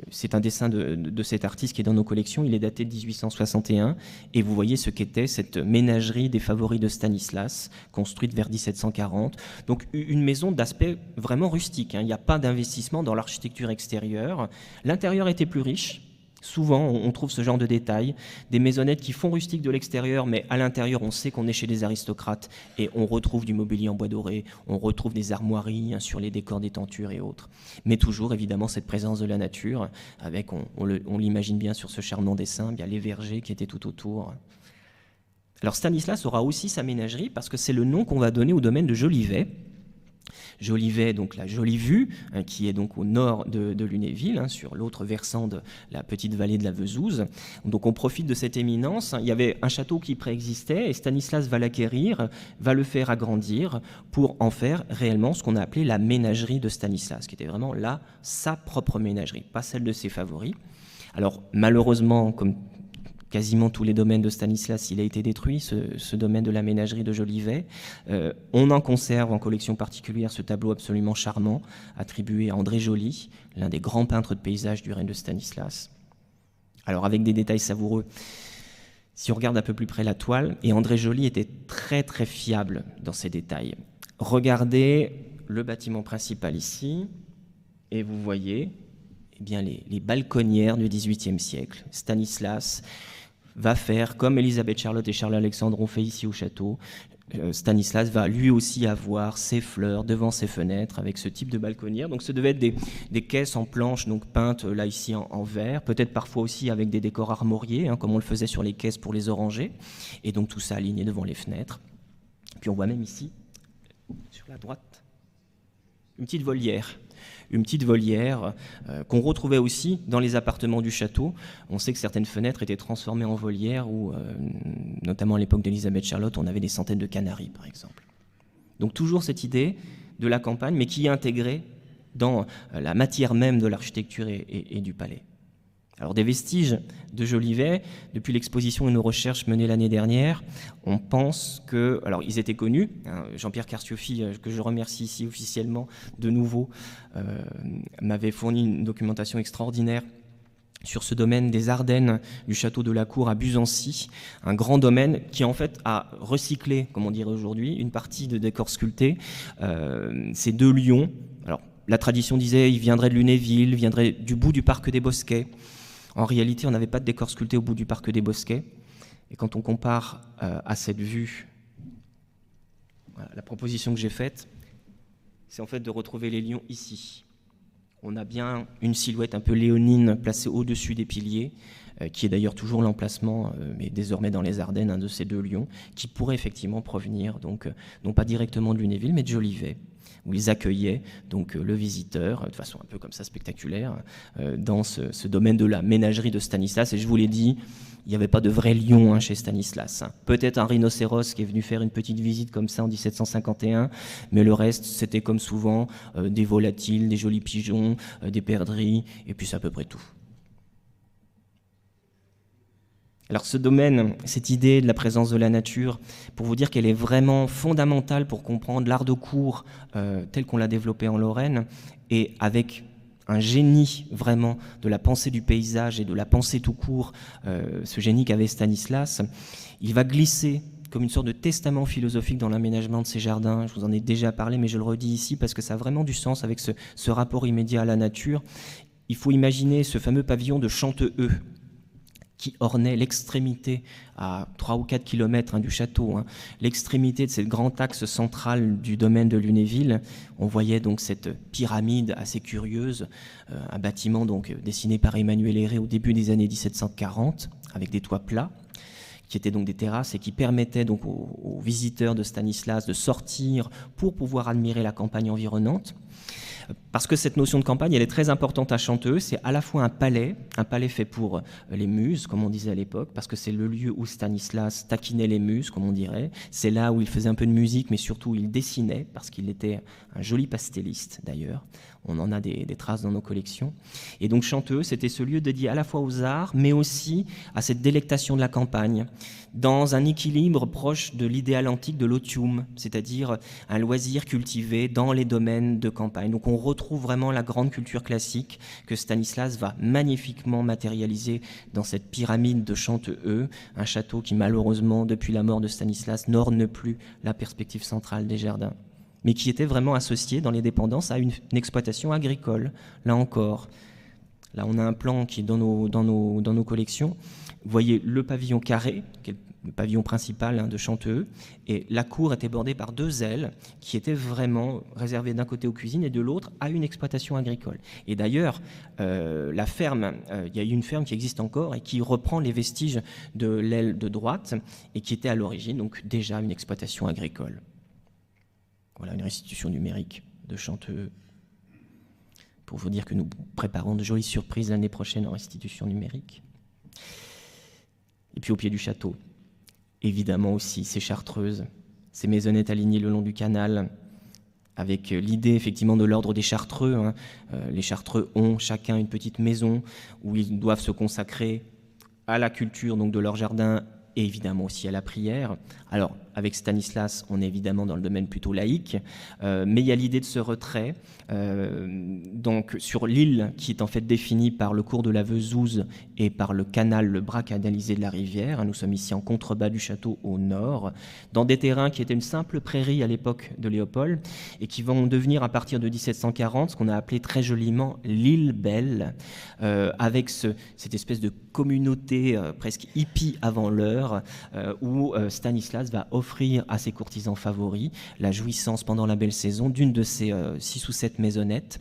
c'est un dessin de cet artiste qui est dans nos collections, il est daté de 1861, et vous voyez ce qu'était cette ménagerie des favoris de Stanislas, construite vers 1740. Donc une maison d'aspect vraiment rustique, il n'y a pas d'investissement dans l'architecture extérieure. L'intérieur était plus riche. Souvent, on trouve ce genre de détails, des maisonnettes qui font rustique de l'extérieur, mais à l'intérieur, on sait qu'on est chez des aristocrates et on retrouve du mobilier en bois doré, on retrouve des armoiries sur les décors des tentures et autres. Mais toujours, évidemment, cette présence de la nature, avec, on l'imagine bien sur ce charmant dessin, bien les vergers qui étaient tout autour. Alors Stanislas aura aussi sa ménagerie parce que c'est le nom qu'on va donner au domaine de Jolivet. Jolivet, donc la jolie vue, qui est donc au nord de Lunéville, sur l'autre versant de la petite vallée de la Vesouse. Donc on profite de cette éminence. Il y avait un château qui préexistait et Stanislas va l'acquérir, va le faire agrandir pour en faire réellement ce qu'on a appelé la ménagerie de Stanislas, qui était vraiment là sa propre ménagerie, pas celle de ses favoris. Alors malheureusement, comme quasiment tous les domaines de Stanislas, il a été détruit, ce domaine de la ménagerie de Jolivet. On en conserve en collection particulière ce tableau absolument charmant, attribué à André Joly, l'un des grands peintres de paysages du règne de Stanislas. Alors avec des détails savoureux, si on regarde un peu plus près la toile, et André Joly était très très fiable dans ses détails. Regardez le bâtiment principal ici, et vous voyez eh bien, les balconnières du XVIIIe siècle. Stanislas va faire, comme Élisabeth Charlotte et Charles-Alexandre ont fait ici au château, Stanislas va lui aussi avoir ses fleurs devant ses fenêtres avec ce type de balconnière. Donc ce devait être des caisses en planches donc peintes là ici en vert, peut-être parfois aussi avec des décors armoriés, comme on le faisait sur les caisses pour les orangers, et donc tout ça aligné devant les fenêtres. Puis on voit même ici, sur la droite, une petite volière qu'on retrouvait aussi dans les appartements du château. On sait que certaines fenêtres étaient transformées en volières, où, notamment à l'époque d'Élisabeth Charlotte, on avait des centaines de canaris, par exemple. Donc toujours cette idée de la campagne, mais qui est intégrée dans la matière même de l'architecture et du palais. Alors des vestiges de Jolivet, depuis l'exposition et nos recherches menées l'année dernière, on pense que, alors ils étaient connus, hein, Jean-Pierre Carcioffi, que je remercie ici officiellement de nouveau, m'avait fourni une documentation extraordinaire sur ce domaine des Ardennes du château de la Cour à Buzancy, un grand domaine qui en fait a recyclé, comme on dirait aujourd'hui, une partie de décors sculptés, ces 2 lions. Alors la tradition disait ils viendraient de Lunéville, viendraient du bout du parc des Bosquets. En réalité, on n'avait pas de décor sculpté au bout du parc des Bosquets. Et quand on compare à cette vue, voilà, la proposition que j'ai faite, c'est en fait de retrouver les lions ici. On a bien une silhouette un peu léonine placée au-dessus des piliers, qui est d'ailleurs toujours l'emplacement, mais désormais dans les Ardennes, de ces 2 lions, qui pourraient effectivement provenir, donc, non pas directement de Lunéville, mais de Jolivet, où ils accueillaient donc le visiteur, de façon un peu comme ça spectaculaire, dans ce domaine de la ménagerie de Stanislas. Et je vous l'ai dit, il n'y avait pas de vrai lion chez Stanislas. Peut-être un rhinocéros qui est venu faire une petite visite comme ça en 1751, mais le reste, c'était comme souvent des volatiles, des jolis pigeons, des perdrix, et puis c'est à peu près tout. Alors ce domaine, cette idée de la présence de la nature, pour vous dire qu'elle est vraiment fondamentale pour comprendre l'art de cour tel qu'on l'a développé en Lorraine, et avec un génie vraiment de la pensée du paysage et de la pensée tout court, ce génie qu'avait Stanislas, il va glisser comme une sorte de testament philosophique dans l'aménagement de ces jardins. Je vous en ai déjà parlé, mais je le redis ici parce que ça a vraiment du sens avec ce rapport immédiat à la nature. Il faut imaginer ce fameux pavillon de Chanteheux, qui ornait l'extrémité à 3 ou 4 kilomètres du château, l'extrémité de cette grand axe central du domaine de Lunéville. On voyait donc cette pyramide assez curieuse, un bâtiment donc dessiné par Emmanuel Héré au début des années 1740, avec des toits plats, qui étaient donc des terrasses et qui permettaient donc aux visiteurs de Stanislas de sortir pour pouvoir admirer la campagne environnante. Parce que cette notion de campagne, elle est très importante à Chanteheux. C'est à la fois un palais fait pour les muses, comme on disait à l'époque, parce que c'est le lieu où Stanislas taquinait les muses, comme on dirait. C'est là où il faisait un peu de musique, mais surtout il dessinait, parce qu'il était un joli pastelliste d'ailleurs. On en a des traces dans nos collections. Et donc Chanteheux, c'était ce lieu dédié à la fois aux arts, mais aussi à cette délectation de la campagne, dans un équilibre proche de l'idéal antique de l'otium, c'est-à-dire un loisir cultivé dans les domaines de campagne. Donc on retrouve vraiment la grande culture classique que Stanislas va magnifiquement matérialiser dans cette pyramide de Chanteheux, un château qui malheureusement, depuis la mort de Stanislas, n'orne plus la perspective centrale des jardins, mais qui était vraiment associé dans les dépendances à une exploitation agricole, là encore. Là, on a un plan qui est dans nos collections. Vous voyez le pavillon carré, qui est le pavillon principal de Chanteheux, et la cour était bordée par 2 ailes qui étaient vraiment réservées d'un côté aux cuisines et de l'autre à une exploitation agricole. Et d'ailleurs, la ferme, il y a une ferme qui existe encore et qui reprend les vestiges de l'aile de droite et qui était à l'origine donc déjà une exploitation agricole. Voilà une restitution numérique de Chanteheux, pour vous dire que nous préparons de jolies surprises l'année prochaine en restitution numérique. Et puis au pied du château, évidemment aussi ces chartreuses, ces maisonnettes alignées le long du canal, avec l'idée effectivement de l'ordre des chartreux. Les chartreux ont chacun une petite maison où ils doivent se consacrer à la culture donc de leur jardin et évidemment aussi à la prière. Alors, avec Stanislas, on est évidemment dans le domaine plutôt laïque, mais il y a l'idée de ce retrait, donc sur l'île qui est en fait définie par le cours de la Vezouze et par le canal, le bras canalisé de la rivière. Nous sommes ici en contrebas du château au nord, dans des terrains qui étaient une simple prairie à l'époque de Léopold et qui vont devenir à partir de 1740 ce qu'on a appelé très joliment l'île Belle, avec cette espèce de communauté presque hippie avant l'heure, où Stanislas va offrir à ses courtisans favoris la jouissance pendant la belle saison d'une de ces 6 ou 7 maisonnettes,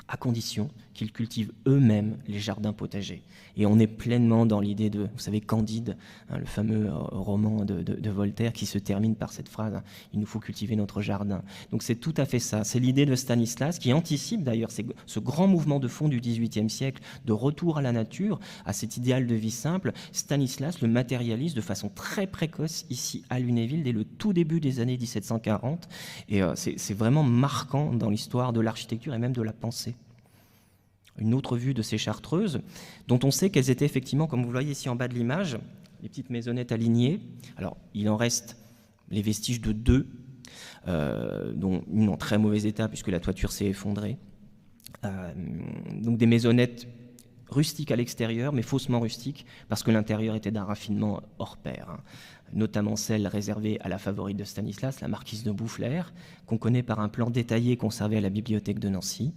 à condition qu'ils cultivent eux-mêmes les jardins potagers. Et on est pleinement dans l'idée de, vous savez, Candide, hein, le fameux roman de Voltaire qui se termine par cette phrase, hein, « Il nous faut cultiver notre jardin ». Donc c'est tout à fait ça. C'est l'idée de Stanislas qui anticipe d'ailleurs ce grand mouvement de fond du XVIIIe siècle de retour à la nature, à cet idéal de vie simple. Stanislas le matérialise de façon très précoce ici à Lunéville dès le tout début des années 1740. Et c'est vraiment marquant dans l'histoire de l'architecture et même de la pensée. Une autre vue de ces chartreuses, dont on sait qu'elles étaient effectivement, comme vous le voyez ici en bas de l'image, les petites maisonnettes alignées. Alors, il en reste les vestiges de deux, dont une en très mauvais état puisque la toiture s'est effondrée. Donc des maisonnettes rustiques à l'extérieur, mais faussement rustiques, parce que l'intérieur était d'un raffinement hors pair, hein. Notamment celle réservée à la favorite de Stanislas, la marquise de Boufflers, qu'on connaît par un plan détaillé conservé à la bibliothèque de Nancy.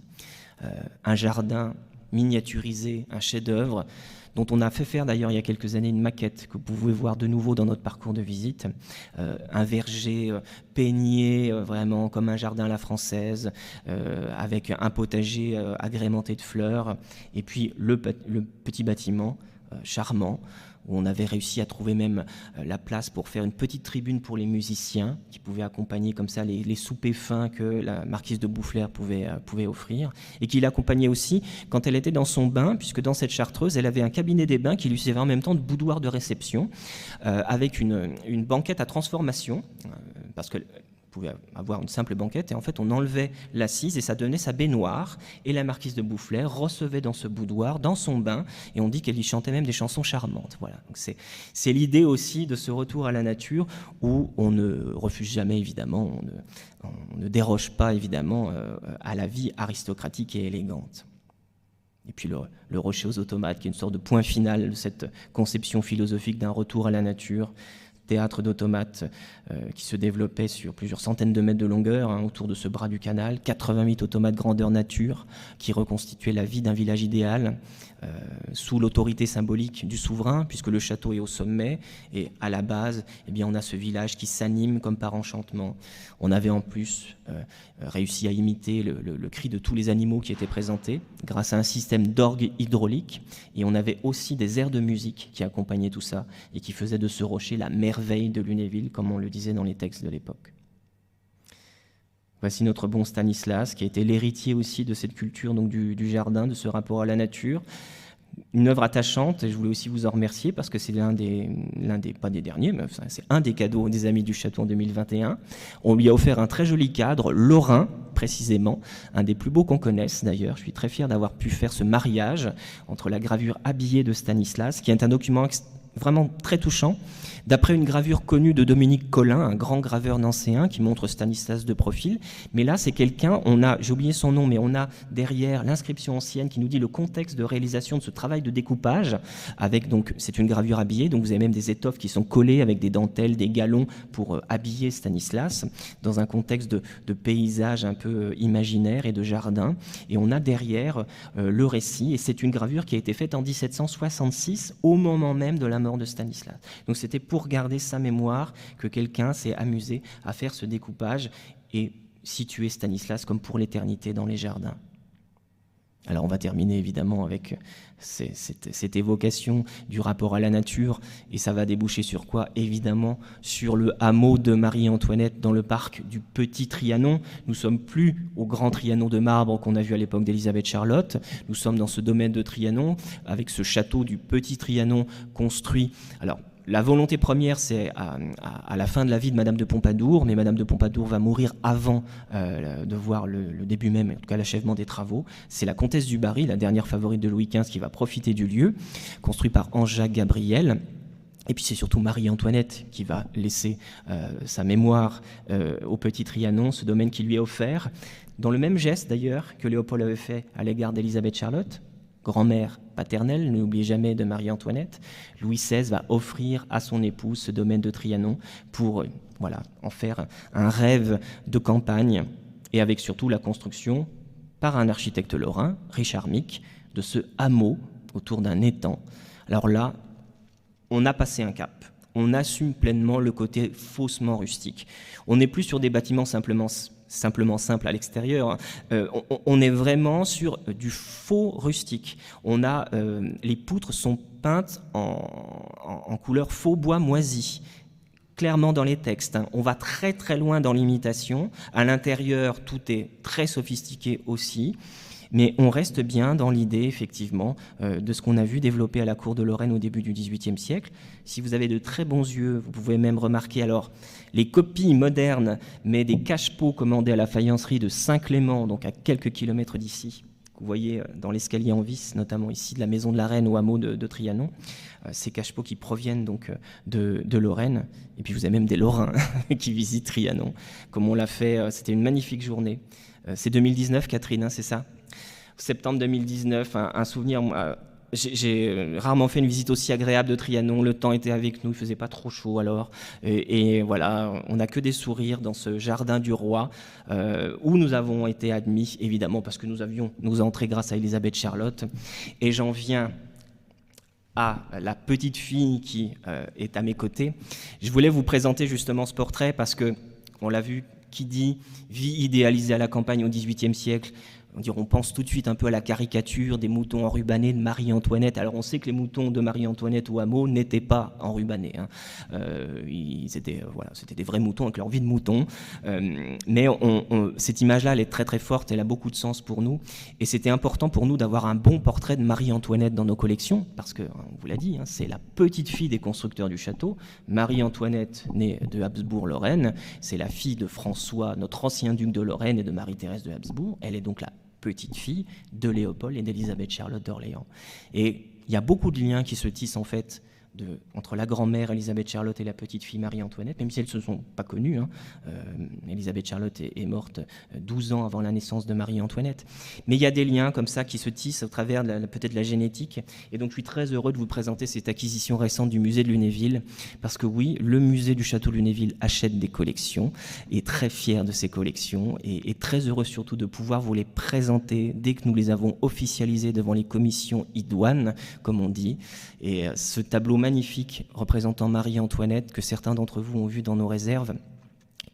Un jardin miniaturisé, un chef-d'œuvre, dont on a fait faire d'ailleurs il y a quelques années une maquette que vous pouvez voir de nouveau dans notre parcours de visite. Un verger peigné vraiment comme un jardin à la française, avec un potager agrémenté de fleurs, et puis le petit bâtiment charmant, où on avait réussi à trouver même la place pour faire une petite tribune pour les musiciens qui pouvaient accompagner comme ça les soupers fins que la marquise de Boufflers pouvait offrir, et qui l'accompagnait aussi quand elle était dans son bain, puisque dans cette chartreuse, elle avait un cabinet des bains qui lui servait en même temps de boudoir de réception, avec une banquette à transformation, parce que pouvait avoir une simple banquette, et en fait on enlevait l'assise et ça donnait sa baignoire, et la marquise de Boufflers recevait dans ce boudoir, dans son bain, et on dit qu'elle y chantait même des chansons charmantes. Voilà. Donc c'est l'idée aussi de ce retour à la nature où on ne refuse jamais évidemment, on ne déroge pas évidemment à la vie aristocratique et élégante. Et puis le rocher aux automates, qui est une sorte de point final de cette conception philosophique d'un retour à la nature, théâtre d'automates qui se développait sur plusieurs centaines de mètres de longueur, hein, autour de ce bras du canal, 88 automates grandeur nature qui reconstituaient la vie d'un village idéal sous l'autorité symbolique du souverain, puisque le château est au sommet, et à la base, eh bien, on a ce village qui s'anime comme par enchantement. On avait en plus réussi à imiter le cri de tous les animaux qui étaient présentés grâce à un système d'orgue hydraulique, et on avait aussi des airs de musique qui accompagnaient tout ça et qui faisaient de ce rocher la merveille de Lunéville, comme on le disait dans les textes de l'époque. Voici notre bon Stanislas, qui a été l'héritier aussi de cette culture donc du jardin, de ce rapport à la nature. Une œuvre attachante, et je voulais aussi vous en remercier parce que c'est l'un des, pas des derniers, mais c'est un des cadeaux des Amis du Château en 2021. On lui a offert un très joli cadre, lorrain précisément, un des plus beaux qu'on connaisse d'ailleurs. Je suis très fier d'avoir pu faire ce mariage entre la gravure habillée de Stanislas, qui est un document vraiment très touchant, d'après une gravure connue de Dominique Collin, un grand graveur nancéen qui montre Stanislas de profil. Mais là, c'est quelqu'un, j'ai oublié son nom, mais on a derrière l'inscription ancienne qui nous dit le contexte de réalisation de ce travail de découpage, avec donc, c'est une gravure habillée, donc vous avez même des étoffes qui sont collées avec des dentelles, des galons pour habiller Stanislas, dans un contexte de paysage un peu imaginaire et de jardin. Et on a derrière le récit, et c'est une gravure qui a été faite en 1766, au moment même de la mort de Stanislas. Donc c'était pour garder sa mémoire que quelqu'un s'est amusé à faire ce découpage et situer Stanislas comme pour l'éternité dans les jardins. Alors on va terminer évidemment avec cette évocation du rapport à la nature, et ça va déboucher sur quoi? Évidemment sur le hameau de Marie-Antoinette dans le parc du Petit Trianon. Nous ne sommes plus au grand Trianon de marbre qu'on a vu à l'époque d'Élisabeth Charlotte, nous sommes dans ce domaine de Trianon avec ce château du Petit Trianon construit. Alors la volonté première, c'est à la fin de la vie de Madame de Pompadour, mais Madame de Pompadour va mourir avant de voir le début même, en tout cas l'achèvement des travaux. C'est la comtesse du Barry, la dernière favorite de Louis XV, qui va profiter du lieu, construit par Anne-Jacques Gabriel. Et puis c'est surtout Marie-Antoinette qui va laisser sa mémoire au Petit Trianon, ce domaine qui lui est offert, dans le même geste d'ailleurs que Léopold avait fait à l'égard d'Élisabeth Charlotte, grand-mère paternelle, n'oubliez jamais de Marie-Antoinette. Louis XVI va offrir à son épouse ce domaine de Trianon pour en faire un rêve de campagne, et avec surtout la construction par un architecte lorrain, Richard Mick, de ce hameau autour d'un étang. Alors là, on a passé un cap. On assume pleinement le côté faussement rustique. On n'est plus sur des bâtiments simplement simplement simple à l'extérieur. On est vraiment sur du faux rustique. Les poutres sont peintes en couleur faux bois moisi, clairement dans les textes. On va très très loin dans l'imitation. À l'intérieur, tout est très sophistiqué aussi. Mais on reste bien dans l'idée, effectivement, de ce qu'on a vu développer à la cour de Lorraine au début du XVIIIe siècle. Si vous avez de très bons yeux, vous pouvez même remarquer alors les copies modernes, mais des cache-pots commandés à la faïencerie de Saint-Clément, donc à quelques kilomètres d'ici. Vous voyez dans l'escalier en vis, notamment ici de la Maison de la Reine au hameau de Trianon, ces cache-pots qui proviennent donc de Lorraine. Et puis vous avez même des Lorrains qui visitent Trianon, comme on l'a fait. C'était une magnifique journée. C'est 2019, Catherine, hein, c'est ça ? Septembre 2019, un souvenir. J'ai rarement fait une visite aussi agréable de Trianon. Le temps était avec nous, il faisait pas trop chaud alors. Et voilà, on n'a que des sourires dans ce jardin du roi où nous avons été admis, évidemment, parce que nous avions nos entrées grâce à Elisabeth Charlotte. Et j'en viens à la petite fille qui est à mes côtés. Je voulais vous présenter justement ce portrait parce que, on l'a vu, qui dit vie idéalisée à la campagne au XVIIIe siècle, on pense tout de suite un peu à la caricature des moutons enrubannés de Marie-Antoinette. Alors on sait que les moutons de Marie-Antoinette au hameau n'étaient pas enrubannés. Hein. C'était des vrais moutons avec leur vie de mouton. Mais cette image-là, elle est très très forte, elle a beaucoup de sens pour nous. Et c'était important pour nous d'avoir un bon portrait de Marie-Antoinette dans nos collections, parce que, on vous l'a dit, hein, c'est la petite fille des constructeurs du château. Marie-Antoinette, née de Habsbourg-Lorraine, c'est la fille de François, notre ancien duc de Lorraine, et de Marie-Thérèse de Habsbourg. Elle est donc la petite fille de Léopold et d'Élisabeth Charlotte d'Orléans. Et il y a beaucoup de liens qui se tissent en fait entre la grand-mère Élisabeth Charlotte et la petite fille Marie-Antoinette, même si elles ne se sont pas connues. Hein. Élisabeth Charlotte est morte 12 ans avant la naissance de Marie-Antoinette. Mais il y a des liens comme ça qui se tissent au travers peut-être la génétique. Et donc je suis très heureux de vous présenter cette acquisition récente du musée de Lunéville, parce que oui, le musée du château de Lunéville achète des collections, est très fier de ces collections, et très heureux surtout de pouvoir vous les présenter dès que nous les avons officialisées devant les commissions idoines, comme on dit. Et ce tableau magnifique représentant Marie-Antoinette que certains d'entre vous ont vu dans nos réserves,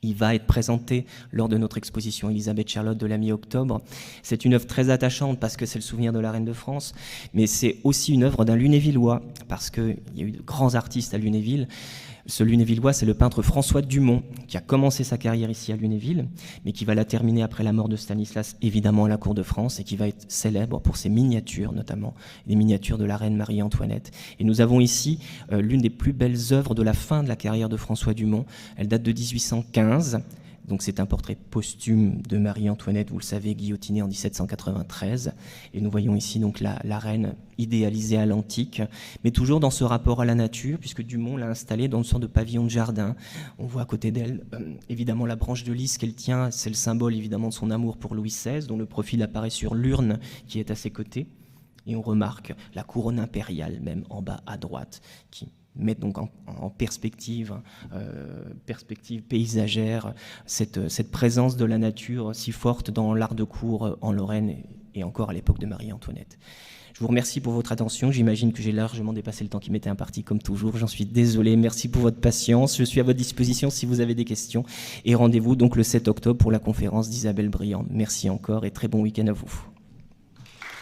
il va être présenté lors de notre exposition Elisabeth Charlotte de la mi-octobre. C'est une œuvre très attachante parce que c'est le souvenir de la reine de France, mais c'est aussi une œuvre d'un Lunévillois, parce qu'il y a eu de grands artistes à Lunéville. Ce Lunévillois, c'est le peintre François Dumont, qui a commencé sa carrière ici à Lunéville, mais qui va la terminer après la mort de Stanislas, évidemment à la cour de France, et qui va être célèbre pour ses miniatures, notamment les miniatures de la reine Marie-Antoinette. Et nous avons ici l'une des plus belles œuvres de la fin de la carrière de François Dumont. Elle date de 1815. Donc c'est un portrait posthume de Marie-Antoinette, vous le savez, guillotinée en 1793. Et nous voyons ici donc la reine idéalisée à l'antique, mais toujours dans ce rapport à la nature, puisque Dumont l'a installée dans une sorte de pavillon de jardin. On voit à côté d'elle, évidemment, la branche de lys qu'elle tient. C'est le symbole, évidemment, de son amour pour Louis XVI, dont le profil apparaît sur l'urne qui est à ses côtés. Et on remarque la couronne impériale, même en bas à droite, qui mettre donc en perspective paysagère cette présence de la nature si forte dans l'art de cour en Lorraine et encore à l'époque de Marie-Antoinette. Je vous remercie pour votre attention. J'imagine que j'ai largement dépassé le temps qui m'était imparti comme toujours. J'en suis désolé. Merci pour votre patience. Je suis à votre disposition si vous avez des questions. Et rendez-vous donc le 7 octobre pour la conférence d'Isabelle Briand. Merci encore et très bon week-end à vous.